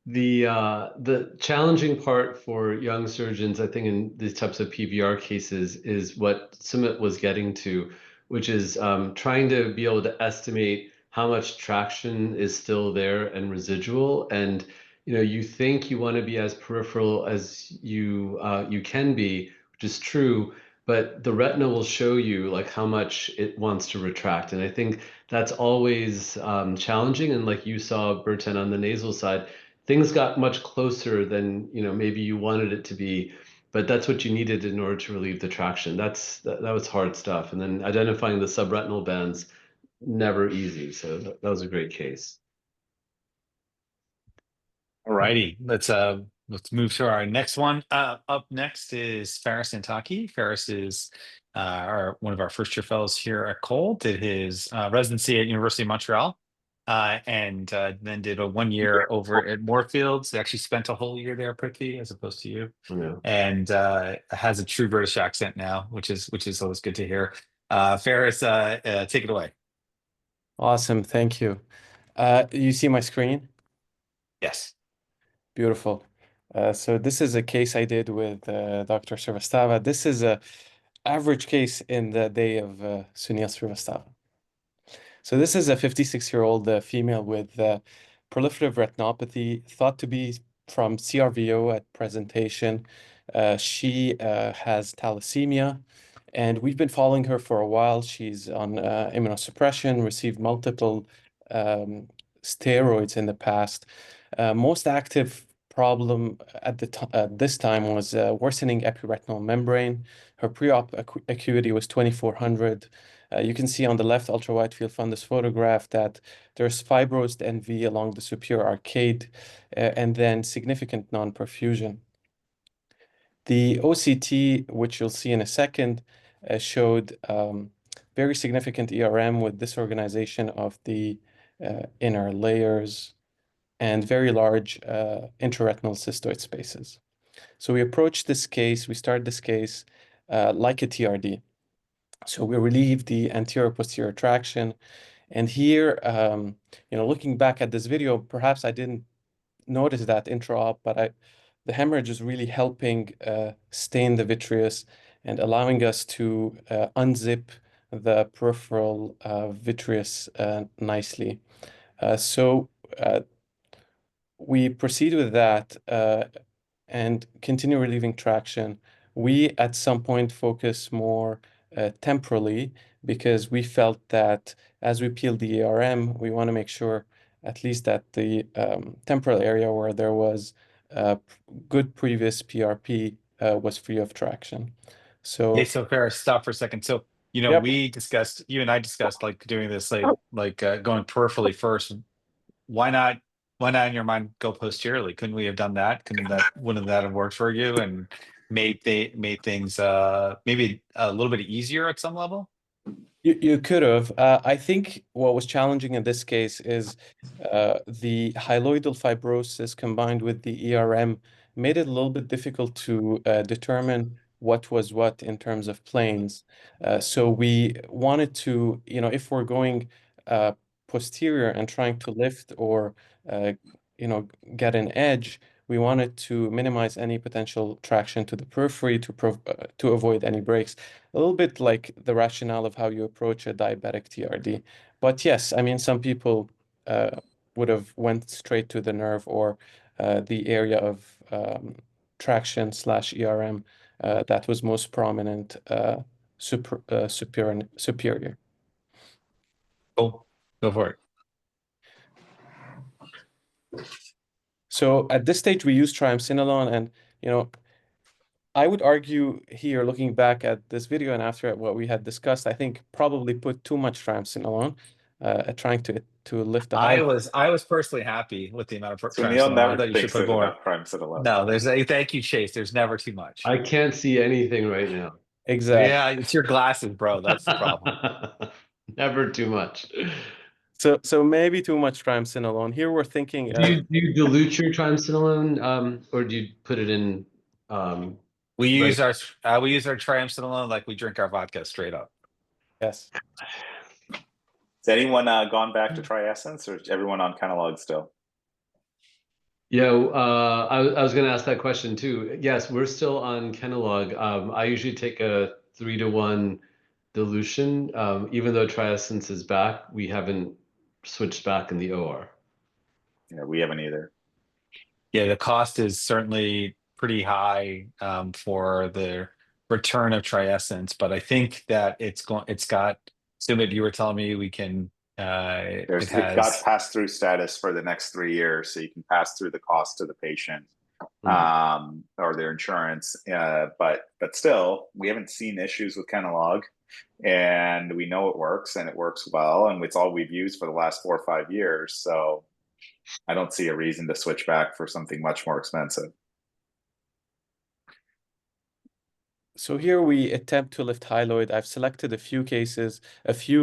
The challenging part for young surgeons, I think, in these types of PVR cases is what Sumit was getting to, which is trying to be able to estimate how much traction is still there and residual. And you think you want to be as peripheral as you can be, which is true, but the retina will show you like how much it wants to retract. And I think that's always challenging. And like you saw, Bertan, on the nasal side, things got much closer than maybe you wanted it to be, but that's what you needed in order to relieve the traction. That was hard stuff. And then identifying the subretinal bands, never easy. So that was a great case. All righty, let's move to our next one. Up next is Faris Antaki. Faris is one of our first year fellows here at Cole. Did his residency at University of Montreal, and then did a 1 year over at Moorfields. Actually spent a whole year there, Prithvi, as opposed to you. Yeah. And has a true British accent now, which is always good to hear. Faris, take it away. Awesome, thank you. You see my screen? Yes. Beautiful. So this is a case I did with Dr. Srivastava. This is a average case in the day of Sunil Srivastava. So this is a 56-year-old female with proliferative retinopathy, thought to be from CRVO at presentation. She has thalassemia, and we've been following her for a while. She's on immunosuppression, received multiple steroids in the past. Most active problem at this time was worsening epiretinal membrane. Her pre-op acuity was 2400. You can see on the left ultrawide field fundus photograph that there's fibrosed NV along the superior arcade and then significant non-perfusion. The OCT, which you'll see in a second, showed very significant ERM with disorganization of the inner layers and very large intraretinal cystoid spaces. So we approached this case, we started this case like a TRD. So we relieved the anterior posterior traction. And here, looking back at this video, perhaps I didn't notice that intra-op, but the hemorrhage is really helping stain the vitreous and allowing us to unzip the peripheral vitreous nicely. So we proceed with that and continue relieving traction. We, at some point, focus more temporally because we felt that as we peel the ARM, we want to make sure at least that the temporal area where there was good previous PRP was free of traction. So, Okay, so Ferris, stop for a second. So, Yep. you and I discussed like doing this, like going peripherally first. Why not in your mind go posteriorly? Couldn't we have done that? Wouldn't that have worked for you and made things maybe a little bit easier at some level? You could have. I think what was challenging in this case is the hyaloidal fibrosis combined with the ERM made it a little bit difficult to determine what was what in terms of planes. So we wanted to, if we're going posterior and trying to lift or, get an edge, we wanted to minimize any potential traction to the periphery to avoid any breaks. A little bit like the rationale of how you approach a diabetic TRD. But yes, I mean, some people would have went straight to the nerve or the area of traction / ERM that was most prominent superior. Oh, go for it. So at this stage, we use triamcinolone, and I would argue here, looking back at this video and after what we had discussed, I think probably put too much triamcinolone, trying to lift the I height. was personally happy with the amount of So Neil triamcinolone. I never thought you should thinks put there's more. enough triamcinolone. No, thank you, Chase. There's never too much. I can't see anything right now. Exactly. Yeah, it's your glasses, bro. That's the problem. Never too much. So maybe too much triamcinolone. Here we're thinking. Do you dilute your triamcinolone, or do you put it in? We use our triamcinolone like we drink our vodka straight up. Yes. Has anyone gone back to Triessence, or is everyone on Kenalog still? Yeah, I was going to ask that question too. Yes, we're still on Kenalog. I usually take a 3-to-1 dilution. Even though Triessence is back, we haven't switched back in the OR. Yeah, we haven't either. Yeah, the cost is certainly pretty high for the return of Triessence, but I think that it's got. Sumit, you were telling me we can. It's got pass-through status for the next 3 years, so you can pass through the cost to the patient or their insurance. But still, we haven't seen issues with Kenalog, and we know it works, and it works well, and it's all we've used for the last 4 or 5 years. So I don't see a reason to switch back for something much more expensive. So here we attempt to lift hyaloid. I've selected a few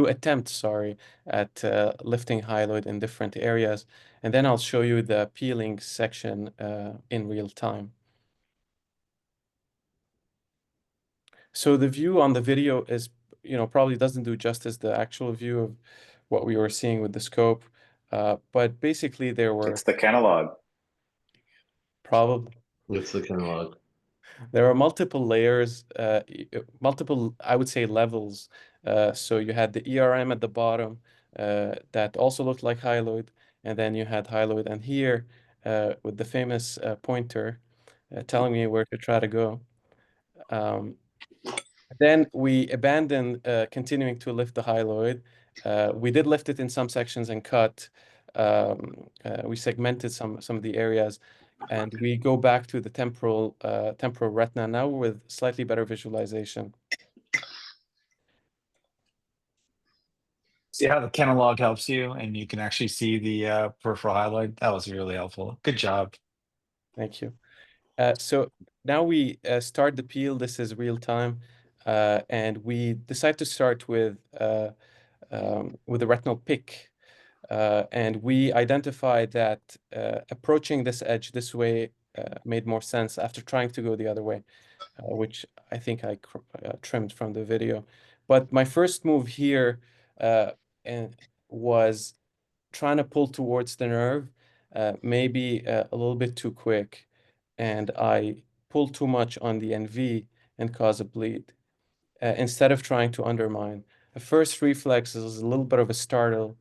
attempts, at lifting hyaloid in different areas. And then I'll show you the peeling section in real time. So the view on the video is, probably doesn't do justice the actual view of what we were seeing with the scope. But basically It's the Kenalog. Probably. It's the Kenalog. There are multiple layers, multiple, I would say, levels. So you had the ERM at the bottom that also looked like hyaloid, and then you had hyaloid. And here with the famous pointer telling me where to try to go. Then we abandoned continuing to lift the hyaloid. We did lift it in some sections and cut. We segmented some of the areas, and we go back to the temporal retina now with slightly better visualization. See how the catalog helps you, and you can actually see the peripheral hyaloid. That was really helpful. Good job. Thank you. So now we start the peel. This is real time, and we decide to start with a retinal pick. And we identified that approaching this edge this way made more sense after trying to go the other way, which I think I trimmed from the video. But my first move here was trying to pull towards the nerve, maybe a little bit too quick, and I pulled too much on the NV and cause a bleed. Instead of trying to undermine, the first reflex is a little bit of a startle,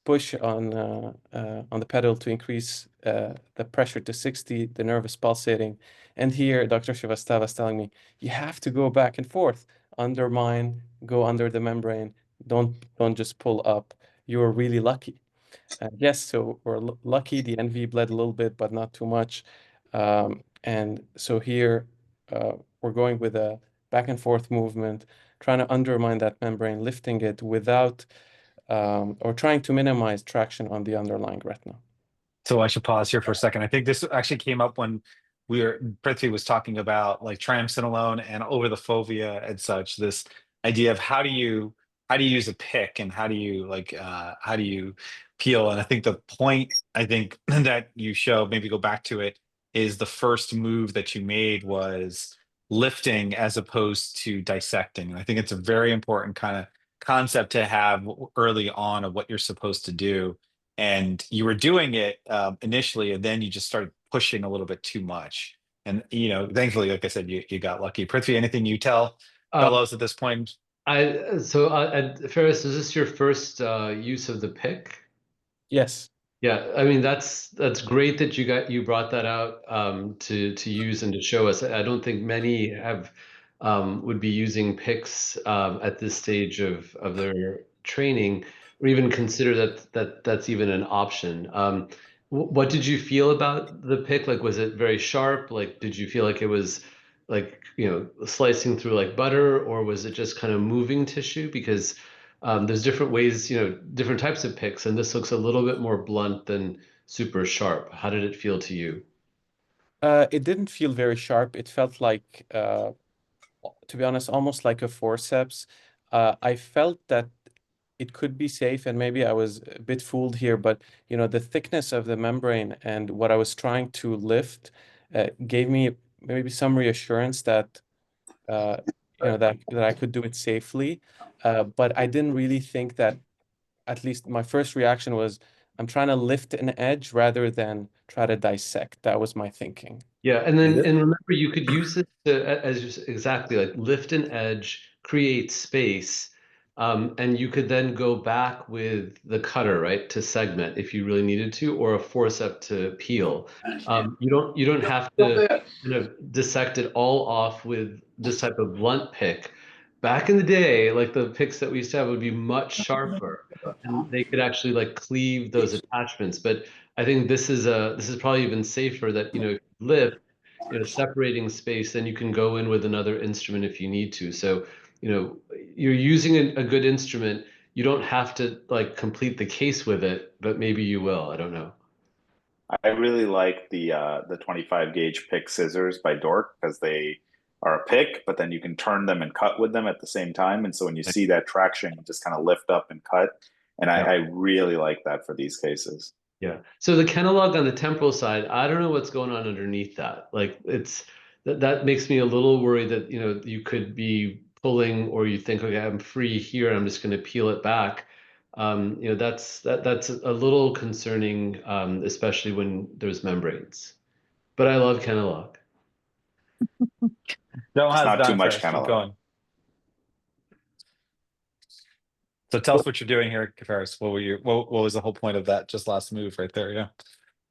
push on the pedal to increase the pressure to 60, the nerve is pulsating. And here, Dr. Srivastava is telling me, you have to go back and forth, undermine, go under the membrane, don't just pull up. You're really lucky. Yes, so we're lucky, the NV bled a little bit, but not too much. And so here, we're going with a back and forth movement, trying to undermine that membrane, lifting it without or trying to minimize traction on the underlying retina. So I should pause here for a second. I think this actually came up when Prithvi was talking about like triamcinolone and over the fovea and such, this idea of how do you use a pick and how do you peel? And I think the point that you show, maybe go back to it, is the first move that you made was lifting as opposed to dissecting. And I think it's a very important kind of concept to have early on of what you're supposed to do. And you were doing it initially, and then you just started pushing a little bit too much. And thankfully, like I said, you got lucky. Prithvi, anything you tell fellows at this point? Ferris, is this your first use of the pick? Yes. Yeah, I mean that's great that you brought that out to use and to show us. I don't think many have would be using picks at this stage of their training, or even consider that's even an option. What did you feel about the pick? Like, was it very sharp? Like, did you feel like it was like slicing through like butter, or was it just kind of moving tissue? Because there's different ways, different types of picks, and this looks a little bit more blunt than super sharp. How did it feel to you? It didn't feel very sharp. It felt like, to be honest, almost like a forceps. I felt that it could be safe, and maybe I was a bit fooled here, but the thickness of the membrane and what I was trying to lift gave me maybe some reassurance that that I could do it safely. But I didn't really think that. At least my first reaction was, I'm trying to lift an edge rather than try to dissect. That was my thinking. Yeah, and remember, you could use it as exactly like lift an edge, create space, and you could then go back with the cutter, right, to segment if you really needed to, or a forceps to peel. You don't have to kind of dissect it all off with this type of blunt pick. Back in the day, like the picks that we used to have would be much sharper, and they could actually like cleave those attachments. But I think this is probably even safer that lift, separating space, then you can go in with another instrument if you need to. So you're using a good instrument. You don't have to like complete the case with it, but maybe you will. I don't know. I really like the 25 gauge pick scissors by Dork because they are a pick, but then you can turn them and cut with them at the same time. And so when you see that traction, you just kind of lift up and cut. And I really like that for these cases. Yeah. So the catalog on the temporal side, I don't know what's going on underneath that. Like that makes me a little worried that you could be pulling, or you think, okay, I'm free here, I'm just going to peel it back. That's a little concerning, especially when there's membranes. But I love catalog. No, it's not too much Keep catalog. going. So tell us what you're doing here, Ferris. What was the whole point of that just last move right there? Yeah.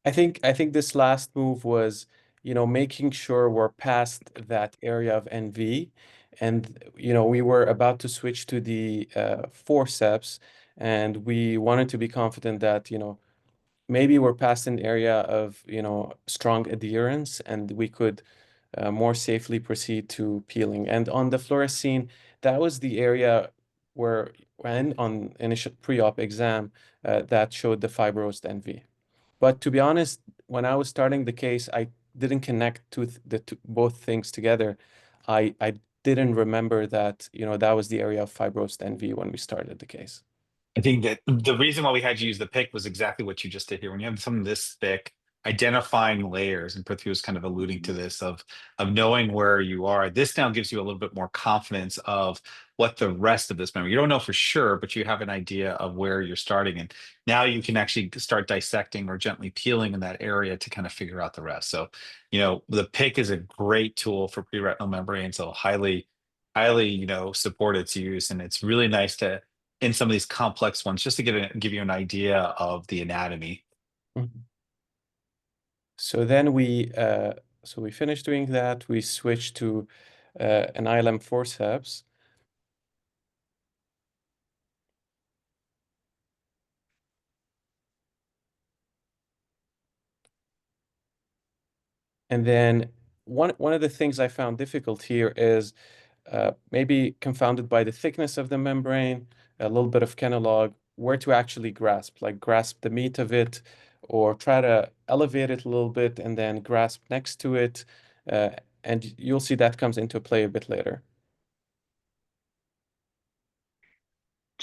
I think this last move was, making sure we're past that area of NV, and we were about to switch to the forceps, and we wanted to be confident that maybe we're past an area of strong adherence, and we could more safely proceed to peeling. And on the fluorescein, that was the area where, when on initial pre-op exam, that showed the fibrosed NV. But to be honest, when I was starting the case, I didn't connect both things together. I didn't remember that, that was the area of fibrosed NV when we started the case. I think that the reason why we had you use the pick was exactly what you just did here. When you have something this thick, identifying layers, and Prithvi was kind of alluding to this of knowing where you are. This now gives you a little bit more confidence of what the rest of this memory. You don't know for sure, but you have an idea of where you're starting, and now you can actually start dissecting or gently peeling in that area to kind of figure out the rest. So, the pick is a great tool for pre-retinal membrane, so highly, support its use, and it's really nice to, in some of these complex ones, just to give you an idea of the anatomy. Mhm. So then we finished doing that. We switched to an ILM forceps. And then one of the things I found difficult here is maybe confounded by the thickness of the membrane, a little bit of Kenalog, where to actually grasp, like grasp the meat of it, or try to elevate it a little bit and then grasp next to it. And you'll see that comes into play a bit later.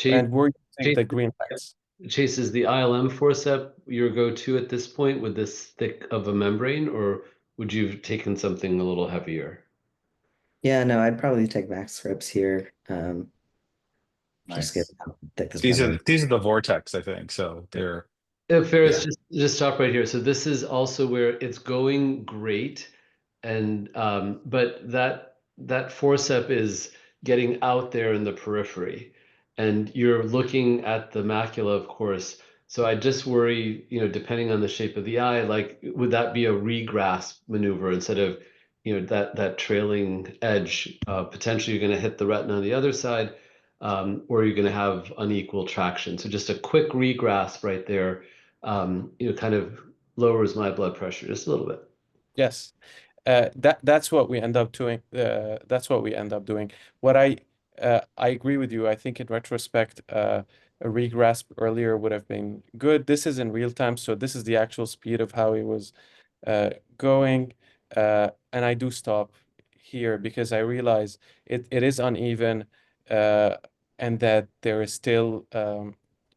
And we're using the green lights. Chase, is the ILM forcep your go-to at this point with this thick of a membrane, or would you have taken something a little heavier? Yeah, no, I'd probably take max scripts here. Nice. Just get how thick this These membrane. are the vortex, I think. So they're Ferris, just stop right here. So this is also where it's going great, and but that forcep is getting out there in the periphery, and you're looking at the macula, of course. So I just worry, depending on the shape of the eye, like would that be a regrasp maneuver instead of, that trailing edge? Potentially, you're going to hit the retina on the other side, or you're going to have unequal traction. So just a quick regrasp right there, kind of lowers my blood pressure just a little bit. Yes, that's what we end up doing. That's what we end up doing. What I agree with you. I think in retrospect, a regrasp earlier would have been good. This is in real time, so this is the actual speed of how he was going. And I do stop here because I realize it is uneven, and that there is still,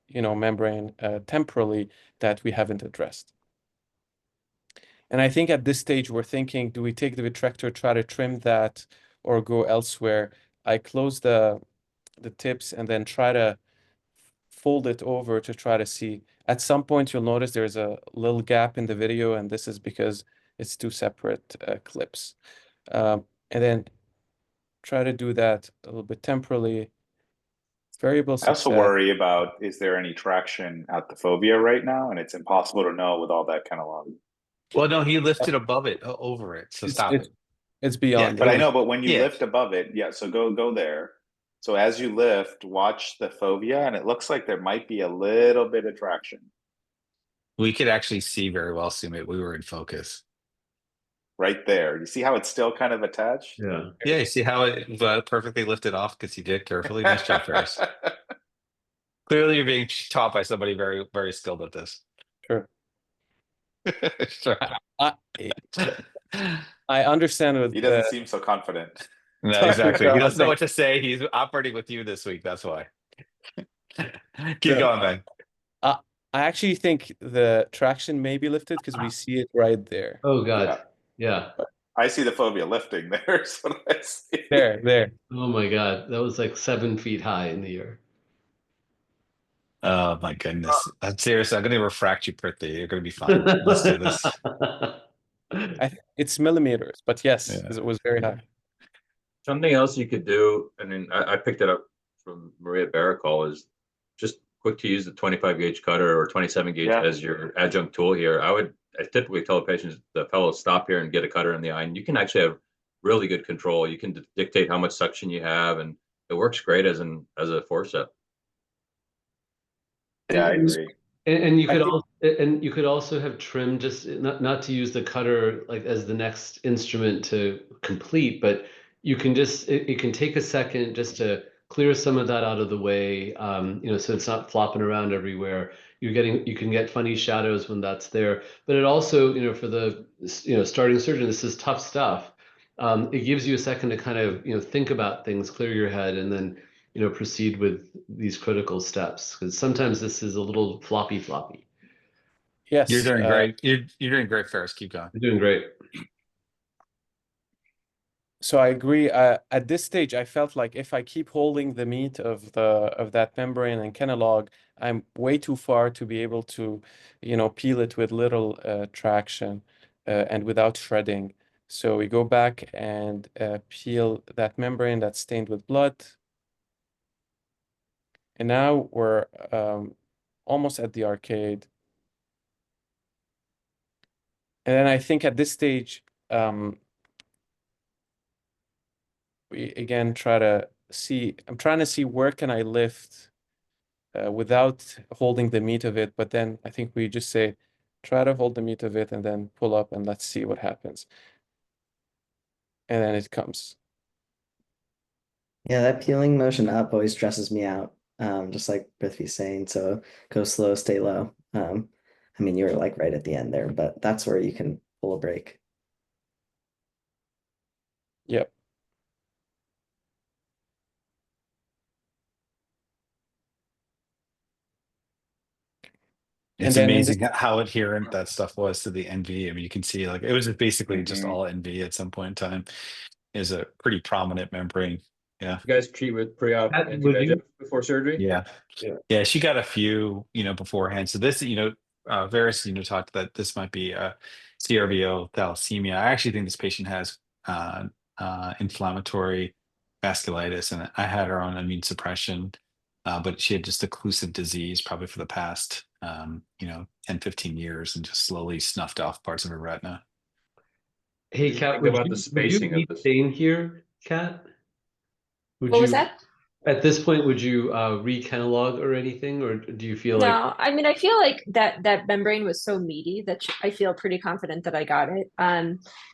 membrane temporally that we haven't addressed. And I think at this stage, we're thinking, do we take the retractor, try to trim that, or go elsewhere? I close the tips and then try to fold it over to try to see. At some point, you'll notice there's a little gap in the video, and this is because it's two separate clips. And then try to do that a little bit temporally. Variable I also success. worry about, is there any traction at the fovea right now? And it's impossible to know with all that kind of log. well, no, he lifted above it, over it. So stop it. It's Yeah, beyond. but I know, but when you Yeah. lift above it, so go there. So as you lift, watch the fovea, and it looks like there might be a little bit of traction. We could actually see very well, Sumit. We were in focus. Right there. You see how it's still kind of attached? Yeah. Yeah, you see how it perfectly lifted off because he did carefully. Nice job, Ferris. Clearly, you're being taught by somebody very, very skilled at this. Sure. Sure. I understand with He doesn't seem so confident. No, exactly. He doesn't know what to say. He's operating with you this week. That's why. Keep going, Ben. I actually think the traction may be lifted because we see it right there. Oh God. Yeah. I see the fovea lifting there. Is what I see. There. Oh my God. That was like 7 feet high in the air. Oh my goodness. I'm serious. I'm gonna refract you, Prithvi. You're gonna be fine. Let's do this. It's millimeters, but yes, it was very high. Something else you could do, and then I picked it up from Maria Baracol, is just quick to use the 25 gauge cutter or 27 gauge as your adjunct tool here. I would I typically tell the patients, the fellows, stop here and get a cutter in the eye, and you can actually have really good control. You can dictate how much suction you have, and it works great as a forceps. Yeah, I agree. And you could also have trim, just not to use the cutter like as the next instrument to complete, but you can just it can take a second just to clear some of that out of the way, you know, so it's not flopping around everywhere. You can get funny shadows when that's there, but it also, you know, for the starting surgeon, this is tough stuff. It gives you a second to kind of think about things, clear your head, and then proceed with these critical steps, because sometimes this is a little floppy. You're Yes, doing great. You're doing great, Ferris. Keep going. You're doing great. so I agree. At this stage, I felt like if I keep holding the meat of that membrane and canalog, I'm way too far to be able to, peel it with little traction and without shredding. So we go back and peel that membrane that's stained with blood. And now we're almost at the arcade. And then I think at this stage, we again try to see, I'm trying to see where can I lift without holding the meat of it. But then I think we just say, try to hold the meat of it and then pull up and let's see what happens. And then it comes. Yeah, that peeling motion up always stresses me out. Just like Prithvi's saying, so go slow, stay low. I mean, you were like right at the end there, but that's where you can pull a break. Yep. It's And then amazing how adherent that stuff was to the NV. I mean, you can see like it was basically just all NV at some point in time. Is a pretty prominent membrane. Yeah. You guys treat with pre-op anti-VEGF before surgery? Yeah. She got a few, beforehand. So this, Varys, talked that this might be a CRVO thalassemia. I actually think this patient has inflammatory vasculitis, and I had her on immune suppression, but she had just occlusive disease probably for the past, 10, 15 years, and just slowly snuffed off parts of her retina. Hey, Kat, would you be staying here, Kat? What was that? At this point, would you re-catalog or anything, or do you feel like? No, I mean, I feel like that membrane was so meaty that I feel pretty confident that I got it.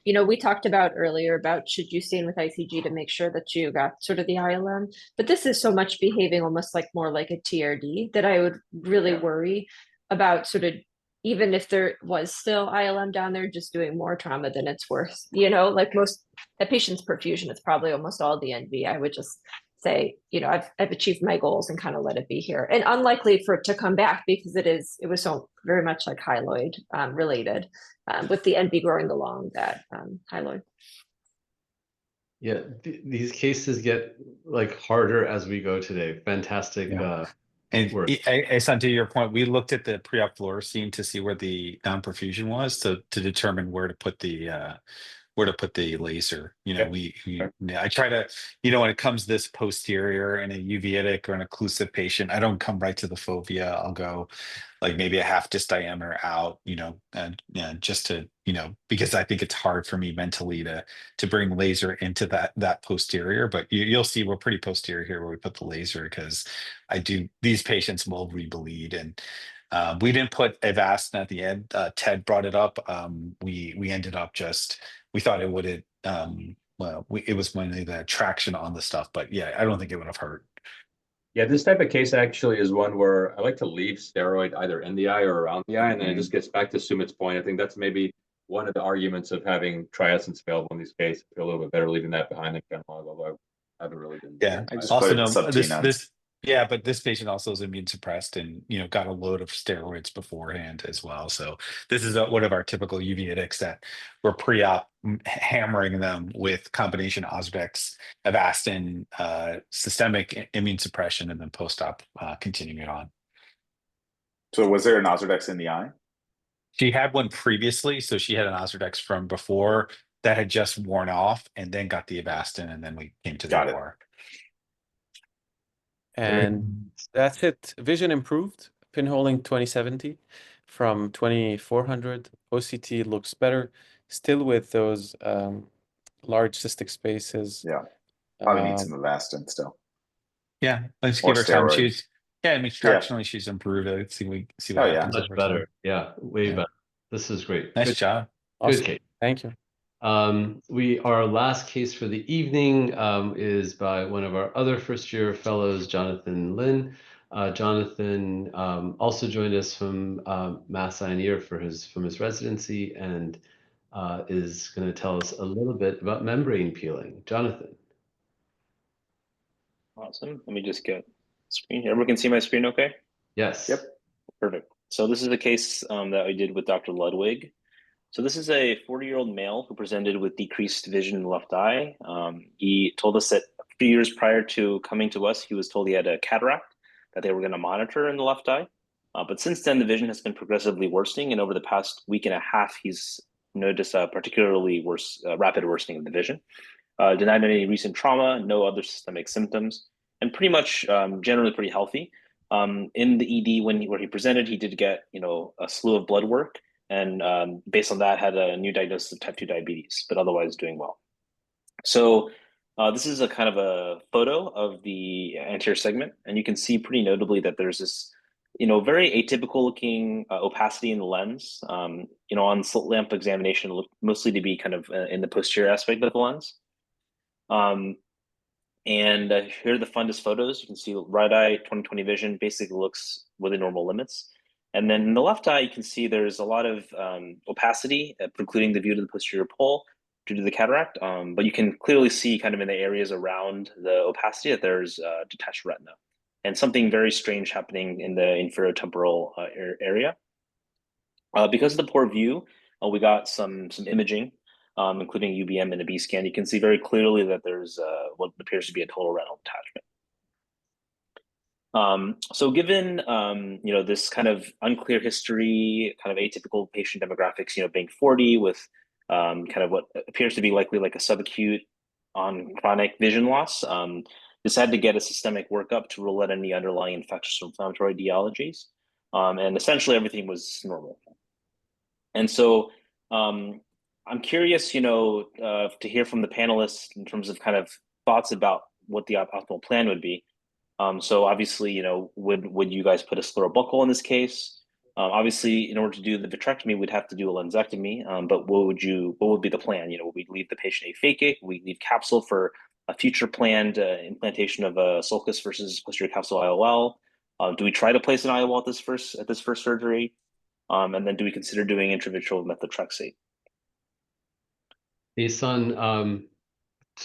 We talked about earlier about should you stain with ICG to make sure that you got sort of the ILM, but this is so much behaving almost like more like a TRD that I would really worry about sort of, even if there was still ILM down there, just doing more trauma than it's worth. Like most a patient's perfusion, it's probably almost all the NV. I would just say, I've achieved my goals and kind of let it be here. And unlikely for it to come back because it was so very much like hyaloid related, with the NV growing along that hyaloid. Yeah, these cases get like harder as we go today. Fantastic. And Ehsan, to your point, we looked at the pre-op fluorescein to see where the non-perfusion was to determine where to put the laser. I try to, when it comes this posterior in a uveitic or an occlusive patient, I don't come right to the fovea. I'll go like maybe a half disc diameter out, and just to, because I think it's hard for me mentally to bring laser into that posterior. But you'll see we're pretty posterior here where we put the laser, because these patients will rebleed. And we didn't put Avastin at the end. Ted brought it up. We ended up we thought it would it was mainly the traction on the stuff, but yeah, I don't think it would have hurt. Yeah, this type of case actually is one where I like to leave steroid either in the eye or around the eye, and then it just gets back to Sumit's point. I think that's maybe one of the arguments of having triessence available in these cases. I feel a little bit better leaving that behind the catalog, although I haven't really been. Yeah, I just also put it yeah, but this patient also is immune suppressed and got a load of steroids beforehand as well. So this is one of our typical uveitics that we're pre-op hammering them with combination Ozurdex, Avastin, systemic immune suppression, and then post-op continuing it on. So was there an Ozurdex in the eye? She had one previously, so she had an Ozurdex from before that had just worn off, and then got the Avastin, and then we came to the OR. And that's it. Vision improved, pinholing 20/70. from 2400. OCT looks better, still with those large cystic spaces. Yeah, probably need Um, some Avastin still. Yeah, let's Or give her time. steroids. She's yeah, I mean, Yeah. structurally she's improved. Let's see what Oh, yeah. happens Much over better. time. Yeah, way Yeah. better. This is great. Nice Good, job. good awesome. case. Thank you. Our last case for the evening is by one of our other first-year fellows, Jonathan Lin. Jonathan also joined us from Mass Eye and Ear from his residency and is going to tell us a little bit about membrane peeling. Jonathan. Awesome. Let me just get screen. Everyone can see my screen okay? Yes. Yep. Perfect. So this is the case that I did with Dr. Ludwig. So this is a 40-year-old male who presented with decreased vision in the left eye. He told us that a few years prior to coming to us, he was told he had a cataract that they were going to monitor in the left eye. But since then, the vision has been progressively worsening. And over the past week and a half, he's noticed a particularly rapid worsening of the vision. Denied any recent trauma, no other systemic symptoms, and pretty much generally pretty healthy. In the ED where he presented, he did get a slew of blood work, and based on that, had a new diagnosis of type 2 diabetes, but otherwise doing well. So this is a kind of a photo of the anterior segment, and you can see pretty notably that there's this very atypical looking opacity in the lens. On slit lamp examination, it looked mostly to be kind of in the posterior aspect of the lens. And here are the fundus photos. You can see right eye 20/20 vision basically looks within normal limits. And then in the left eye, you can see there's a lot of opacity, precluding the view to the posterior pole due to the cataract. But you can clearly see kind of in the areas around the opacity that there's detached retina. And something very strange happening in the inferior temporal area. Because of the poor view, we got some imaging, including UBM and a B scan. You can see very clearly that there's what appears to be a total retinal detachment. So given this kind of unclear history, kind of atypical patient demographics, being 40 with kind of what appears to be likely like a subacute on chronic vision loss, decided to get a systemic workup to rule out any underlying infectious or inflammatory etiologies, and essentially everything was normal. And so I'm curious, to hear from the panelists in terms of kind of thoughts about what the optimal plan would be. So obviously, would you guys put a sclerobuckle in this case? Obviously, in order to do the vitrectomy, we'd have to do a lensectomy. But what would be the plan? Would we leave the patient aphakic? We leave capsule for a future planned implantation of a sulcus versus posterior capsule IOL? Do we try to place an IOL at this first surgery? And then do we consider doing intravitreal methotrexate? Based on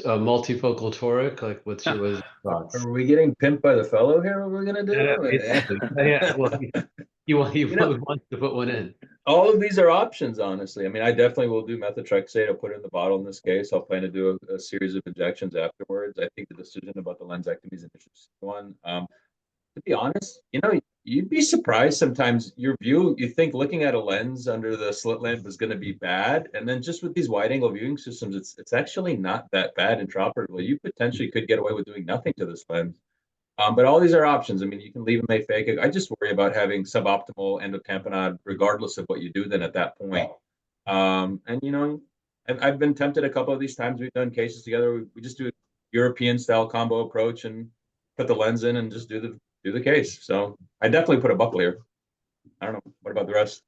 multifocal toric, like what's your thoughts? Are we getting pimped by the fellow here? What we're gonna do? Yeah, well, he wants to put one in. All of these are options, honestly. I mean, I definitely will do methotrexate. I'll put it in the bottle in this case. I'll plan to do a series of injections afterwards. I think the decision about the lensectomy is an interesting one. To be honest, you'd be surprised sometimes your view, you think looking at a lens under the slit lamp is going to be bad. And then just with these wide angle viewing systems, it's actually not that bad intraoperatively. You potentially could get away with doing nothing to this lens. But all these are options. I mean, you can leave them aphakic. I just worry about having suboptimal endotamponade regardless of what you do then at that point. I've been tempted a couple of these times we've done cases together. We just do a European style combo approach and put the lens in and just do the case. So I definitely put a buckle here. I don't know. What about the rest?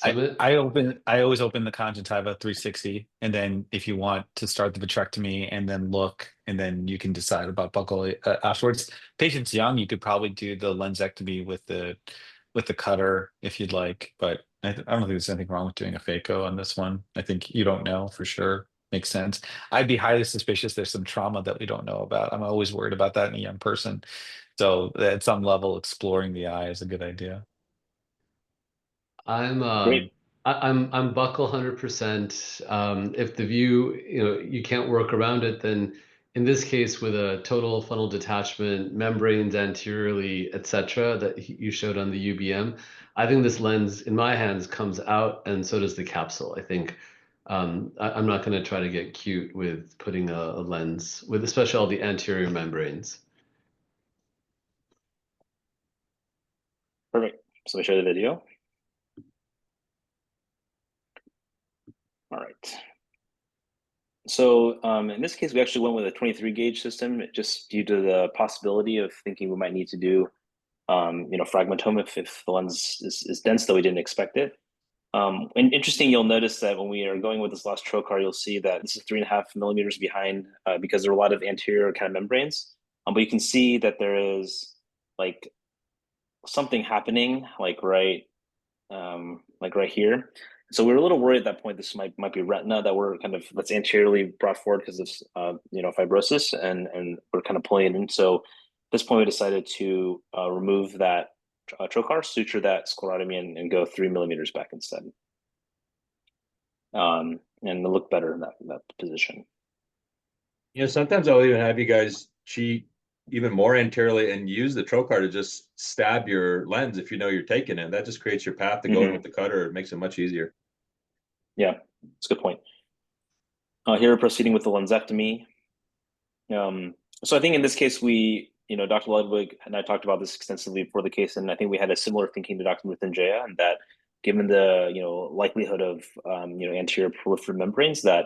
I always open the conjunctiva 360, and then if you want to start the vitrectomy and then look, and then you can decide about buckle afterwards. Patient's young, you could probably do the lensectomy with the cutter if you'd like, but I don't think there's anything wrong with doing a phaco on this one. I think you don't know for sure. Makes sense. I'd be highly suspicious there's some trauma that we don't know about. I'm always worried about that in a young person. So at some level, exploring the eye is a good idea. I'm buckle 100%. If the view, you can't work around it, then in this case with a total funnel detachment, membranes anteriorly, etc., that you showed on the UBM, I think this lens in my hands comes out, and so does the capsule. I think I'm not going to try to get cute with putting a lens with especially all the anterior membranes. Perfect. So we show the video. All right. So in this case, we actually went with a 23 gauge system just due to the possibility of thinking we might need to do, fragmentome if the lens is dense, though we didn't expect it. And interesting, you'll notice that when we are going with this last trocar, you'll see that this is 3.5 millimeters behind because there are a lot of anterior kind of membranes. But you can see that there is like something happening, like right here. So we were a little worried at that point. This might be retina that we're that's anteriorly brought forward because of fibrosis, and we're kind of pulling it in. So at this point, we decided to remove that trocar, suture that sclerotomy, and go 3 millimeters back instead. And it looked better in that position. Sometimes I'll even have you guys cheat even more anteriorly and use the trocar to just stab your lens if you know you're taking it. That just creates your path to go in with the cutter. It makes it much easier. Yeah, that's a good point. Here we're proceeding with the lensectomy. So I think in this case, Dr. Ludwig and I talked about this extensively before the case, and I think we had a similar thinking to Dr. Mruthyunjaya, and that given the likelihood of anterior proliferative membranes, that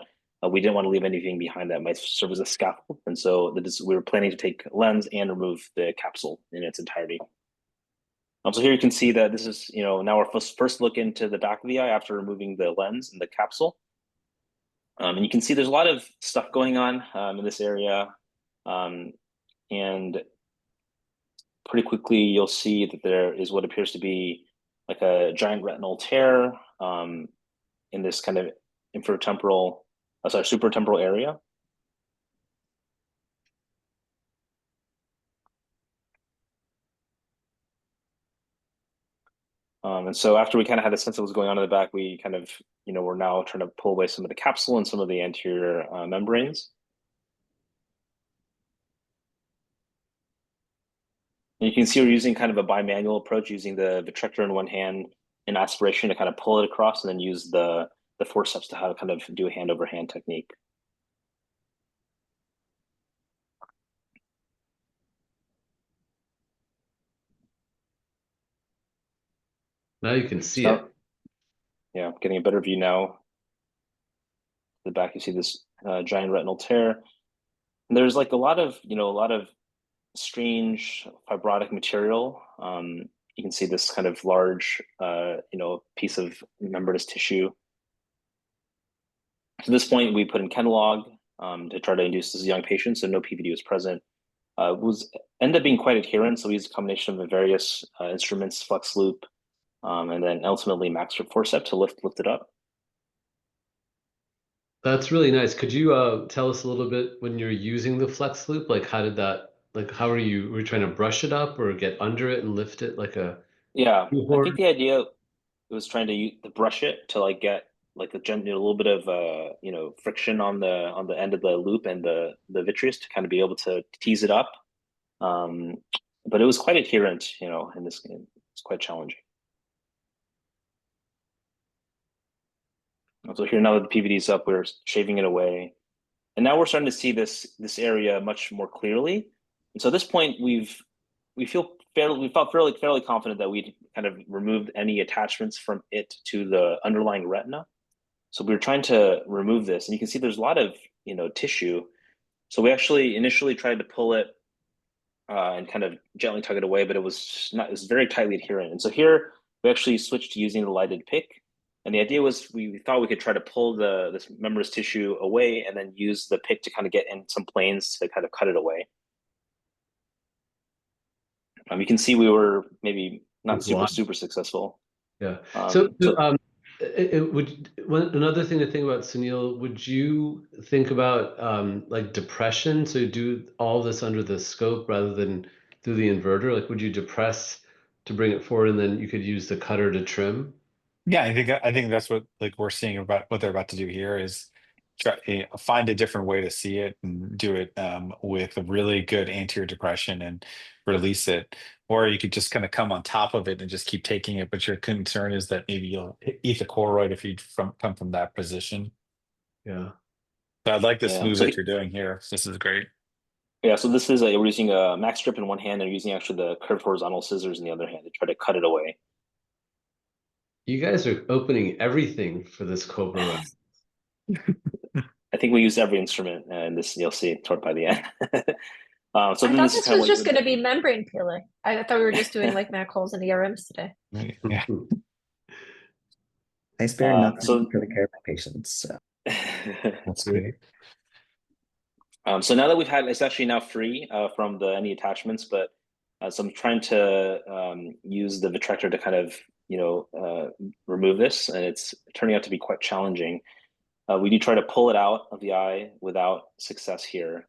we didn't want to leave anything behind that might serve as a scaffold, and so we were planning to take lens and remove the capsule in its entirety. So here you can see that this is now our first look into the back of the eye after removing the lens and the capsule. And you can see there's a lot of stuff going on in this area. And pretty quickly, you'll see that there is what appears to be like a giant retinal tear in this kind of supratemporal area. And so after we kind of had a sense of what's going on in the back, we kind of, we're now trying to pull away some of the capsule and some of the anterior membranes. And you can see we're using kind of a bimanual approach, using the vitrector in one hand and aspiration to kind of pull it across, and then use the forceps to kind of do a hand over hand technique. Now you can see it. Yeah, getting a better view now. The back, you see this giant retinal tear. And there's like a lot of strange fibrotic material. You can see this kind of large, piece of membranous tissue. To this point, we put in Kenalog to try to induce this young patient, so no PVD was present. Ended up being quite adherent, so we used a combination of various instruments, flex loop, and then ultimately max forceps to lift it up. That's really nice. Could you tell us a little bit when you're using the flex loop? Like, how did that? Like, how were you trying to brush it up or get under it and lift it like a? Yeah, I think the idea was trying to brush it to like get like a little bit of friction on the end of the loop and the vitreous to kind of be able to tease it up. But it was quite adherent, in this game. It's quite challenging. So here, now that the PVD is up, we're shaving it away, and now we're starting to see this area much more clearly. And so at this point, we felt fairly confident that we'd kind of removed any attachments from it to the underlying retina. So we were trying to remove this, and you can see there's a lot of tissue. So we actually initially tried to pull it and kind of gently tug it away, but it was very tightly adherent. And so here we actually switched to using the lighted pick. And the idea was we thought we could try to pull this membranous tissue away and then use the pick to kind of get in some planes to kind of cut it away. You can see we were maybe not super successful. Yeah. Another thing to think about, Sunil, would you think about like depression? So you do all this under the scope rather than through the inverter? Like, would you depress to bring it forward and then you could use the cutter to trim? Yeah, I think that's what we're seeing about what they're about to do here is find a different way to see it and do it with a really good anterior depression and release it. Or you could just kind of come on top of it and just keep taking it. But your concern is that maybe you'll eat the choroid if you come from that position. Yeah. So I'd like this move that you're doing here. This is great. Yeah, so this is we're using a max strip in one hand and using actually the curved horizontal scissors in the other hand to try to cut it away. You guys are opening everything for this COBRA run. I think we use every instrument, and this you'll see toward by the end. So I then thought this is this kind of was what just going to be membrane peeling. I thought we were just doing like MAC holes and ERMs today. Yeah. I spare nothing so for the care of my patients. So. That's great. So now that we've had, it's actually now free from any attachments, but so I'm trying to use the vitrector to kind of, remove this, and it's turning out to be quite challenging. We do try to pull it out of the eye without success here.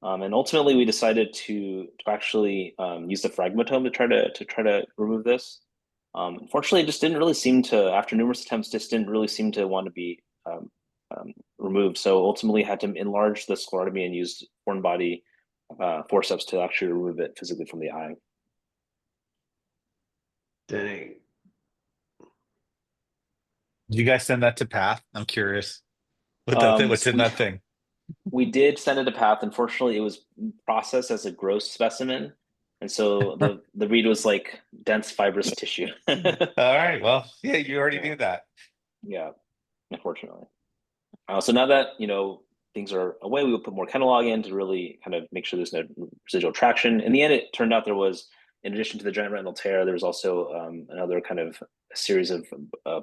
And ultimately we decided to actually use the fragmatome to try to remove this. Unfortunately, it just didn't really seem to, after numerous attempts, just didn't really seem to want to be removed. So ultimately had to enlarge the sclerotomy and used foreign body forceps to actually remove it physically from the eye. Dang. Did you guys send that to Path? I'm curious. What's in that thing? We did send it to Path. Unfortunately, it was processed as a gross specimen. And so the read was like dense fibrous tissue. All right. Well, yeah, you already knew that. Yeah, unfortunately. So now that, things are away, we will put more catalog in to really kind of make sure there's no residual traction. In the end, it turned out there was, in addition to the giant retinal tear, there was also another kind of a series of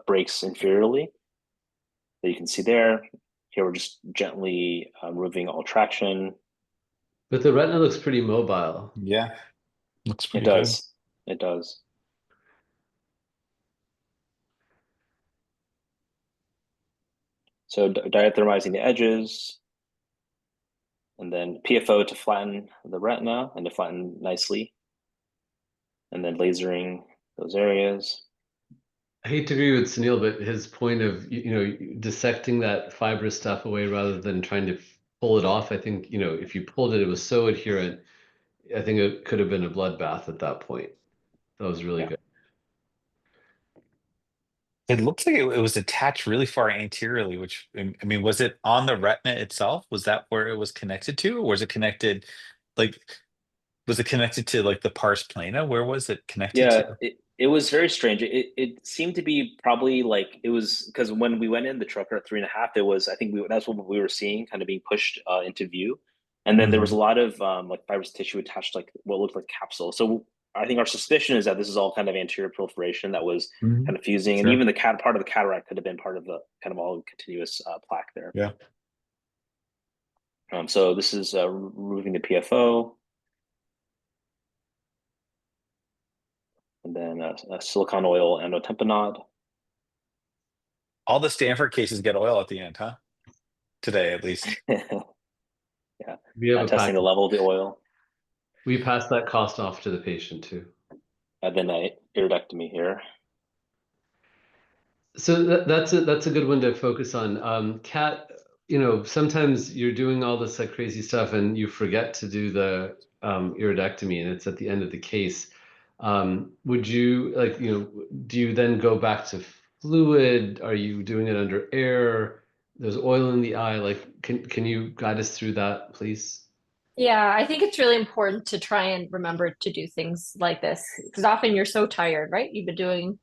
breaks inferiorly that you can see there. Here we're just gently removing all traction. But the retina looks pretty mobile. Yeah, looks pretty It does. It does. So diathermizing the edges, and then PFO to flatten the retina and to flatten nicely, and then lasering those areas. I hate to agree with Sunil, but his point of dissecting that fibrous stuff away rather than trying to pull it off, I think if you pulled it, it was so adherent. I think it could have been a bloodbath at that point. That was really good. It looks like it was attached really far anteriorly, which, I mean, was it on the retina itself? Was that where it was connected to? Or was it connected, was it connected to like the pars plana? Where was it connected to? It was very strange. It seemed to be probably like, it was because when we went in the trucker at 3.5, it was, I think that's what we were seeing kind of being pushed into view. And then there was a lot of like fibrous tissue attached, like what looked like capsule. So I think our suspicion is that this is all kind of anterior proliferation that was kind of fusing, and even the part of the cataract could have been part of the kind of all continuous plaque there. Yeah. So this is removing the PFO, and then a silicone oil endotamponade. All the Stanford cases get oil at the end, huh? Today, at least. Yeah. We have testing the level of the oil. We pass that cost off to the patient too. And then iridectomy here. So that's a good one to focus on. Kat, sometimes you're doing all this like crazy stuff and you forget to do the iridectomy, and it's at the end of the case. Would you do you then go back to fluid? Are you doing it under air? There's oil in the eye. Like, can you guide us through that, please? Yeah, I think it's really important to try and remember to do things like this, because often you're so tired, right? You've been doing,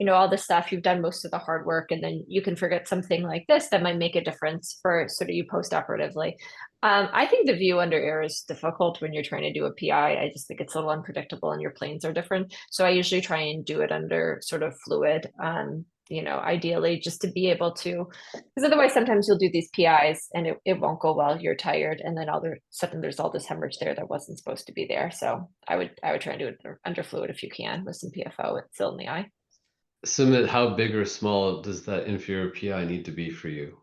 all this stuff, you've done most of the hard work, and then you can forget something like this that might make a difference for sort of you post-operatively. I think the view under air is difficult when you're trying to do a PI. I just think it's a little unpredictable and your planes are different. So I usually try and do it under sort of fluid. Ideally just to be able to, because otherwise sometimes you'll do these PIs and it won't go well, you're tired, and then all of a sudden there's all this hemorrhage there that wasn't supposed to be there. So I would try and do it under fluid if you can, with some PFO still in the eye. Sumit, how big or small does that inferior PI need to be for you?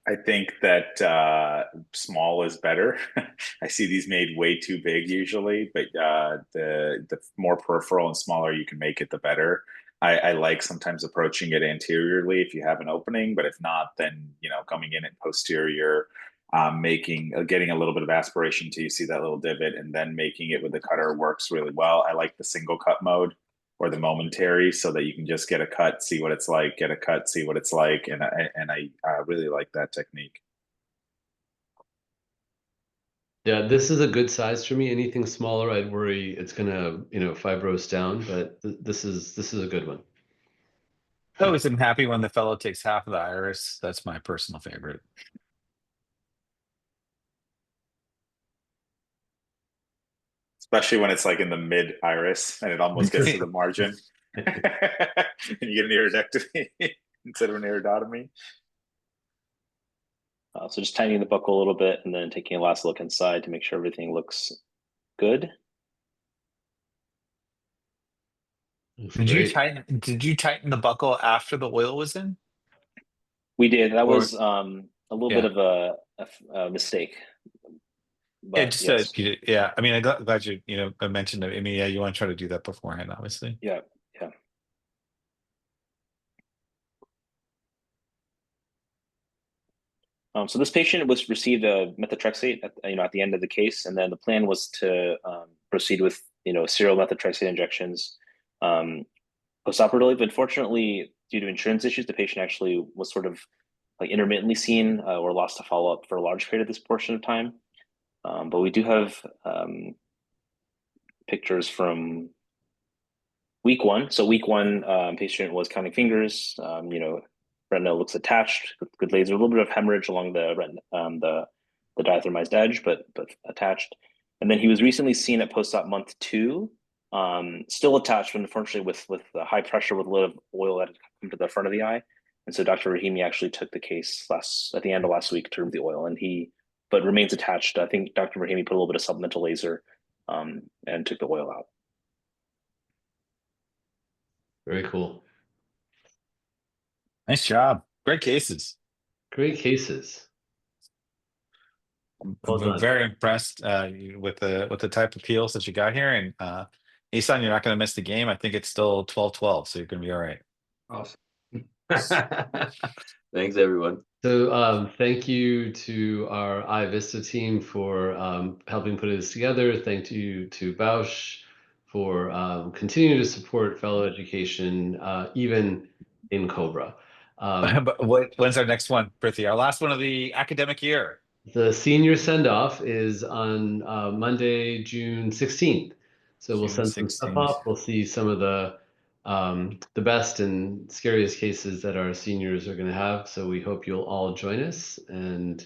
I think that small is better. I see these made way too big usually, but the more peripheral and smaller you can make it, the better. I like sometimes approaching it anteriorly if you have an opening, but if not, then coming in at posterior, getting a little bit of aspiration till you see that little divot, and then making it with the cutter works really well. I like the single cut mode or the momentary, so that you can just get a cut, see what it's like, get a cut, see what it's like, and I really like that technique. Yeah, this is a good size for me. Anything smaller, I'd worry it's gonna, fibrose down, but this is a good one. I always am happy when the fellow takes half of the iris. That's my personal favorite. Especially when it's like in the mid iris and it almost gets to the margin. And you get an iridectomy instead of an iridotomy. So just tightening the buckle a little bit and then taking a last look inside to make sure everything looks good. Did you tighten the buckle after the oil was in? We did. That was a little bit of a mistake. Yeah, But just yes. yeah. I mean, I'm glad you mentioned it. I mean, yeah, you want to try to do that beforehand, obviously. Yeah. So this patient received a methotrexate at the end of the case, and then the plan was to proceed with serial methotrexate injections postoperatively. But unfortunately, due to insurance issues, the patient actually was sort of like intermittently seen or lost to follow up for a large period of this portion of time. But we do have pictures from week 1. So week 1, patient was counting fingers. Retina looks attached. Good laser. A little bit of hemorrhage along the retina, the diathermized edge, but attached. And then he was recently seen at post-op month 2, still attached, but unfortunately with high pressure with a lot of oil that had come to the front of the eye. And so Dr. Rahimi actually took the case at the end of last week to remove the oil, but remains attached. I think Dr. Rahimi put a little bit of supplemental laser and took the oil out. Very cool. Nice job. Great cases. Great cases. I'm very impressed with the type of peels that you got here. And Isan, you're not going to miss the game. I think it's still 12-12, so you're going to be all right. Awesome. Thanks, everyone. So thank you to our iVista team for helping put this together. Thank you to Bausch for continuing to support fellow education, even in COBRA. But when's our next one, Prithvi? Our last one of the academic year. The senior send-off is on Monday, June 16th. So we'll send some stuff off. We'll see some of the best and scariest cases that our seniors are going to have. So we hope you'll all join us. And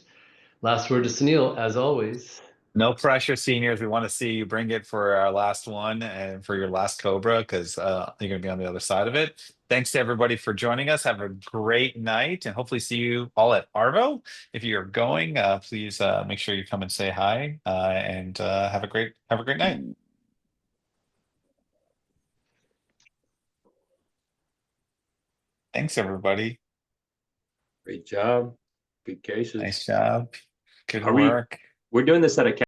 last word to Sunil, as always. No pressure, seniors. We want to see you bring it for our last one and for your last COBRA, because you're going to be on the other side of it. Thanks to everybody for joining us. Have a great night, and hopefully see you all at Arvo. If you're going, please make sure you come and say hi, and have a great night. Thanks, everybody. Great job. Good cases. Nice job. Good work. We're doing this at a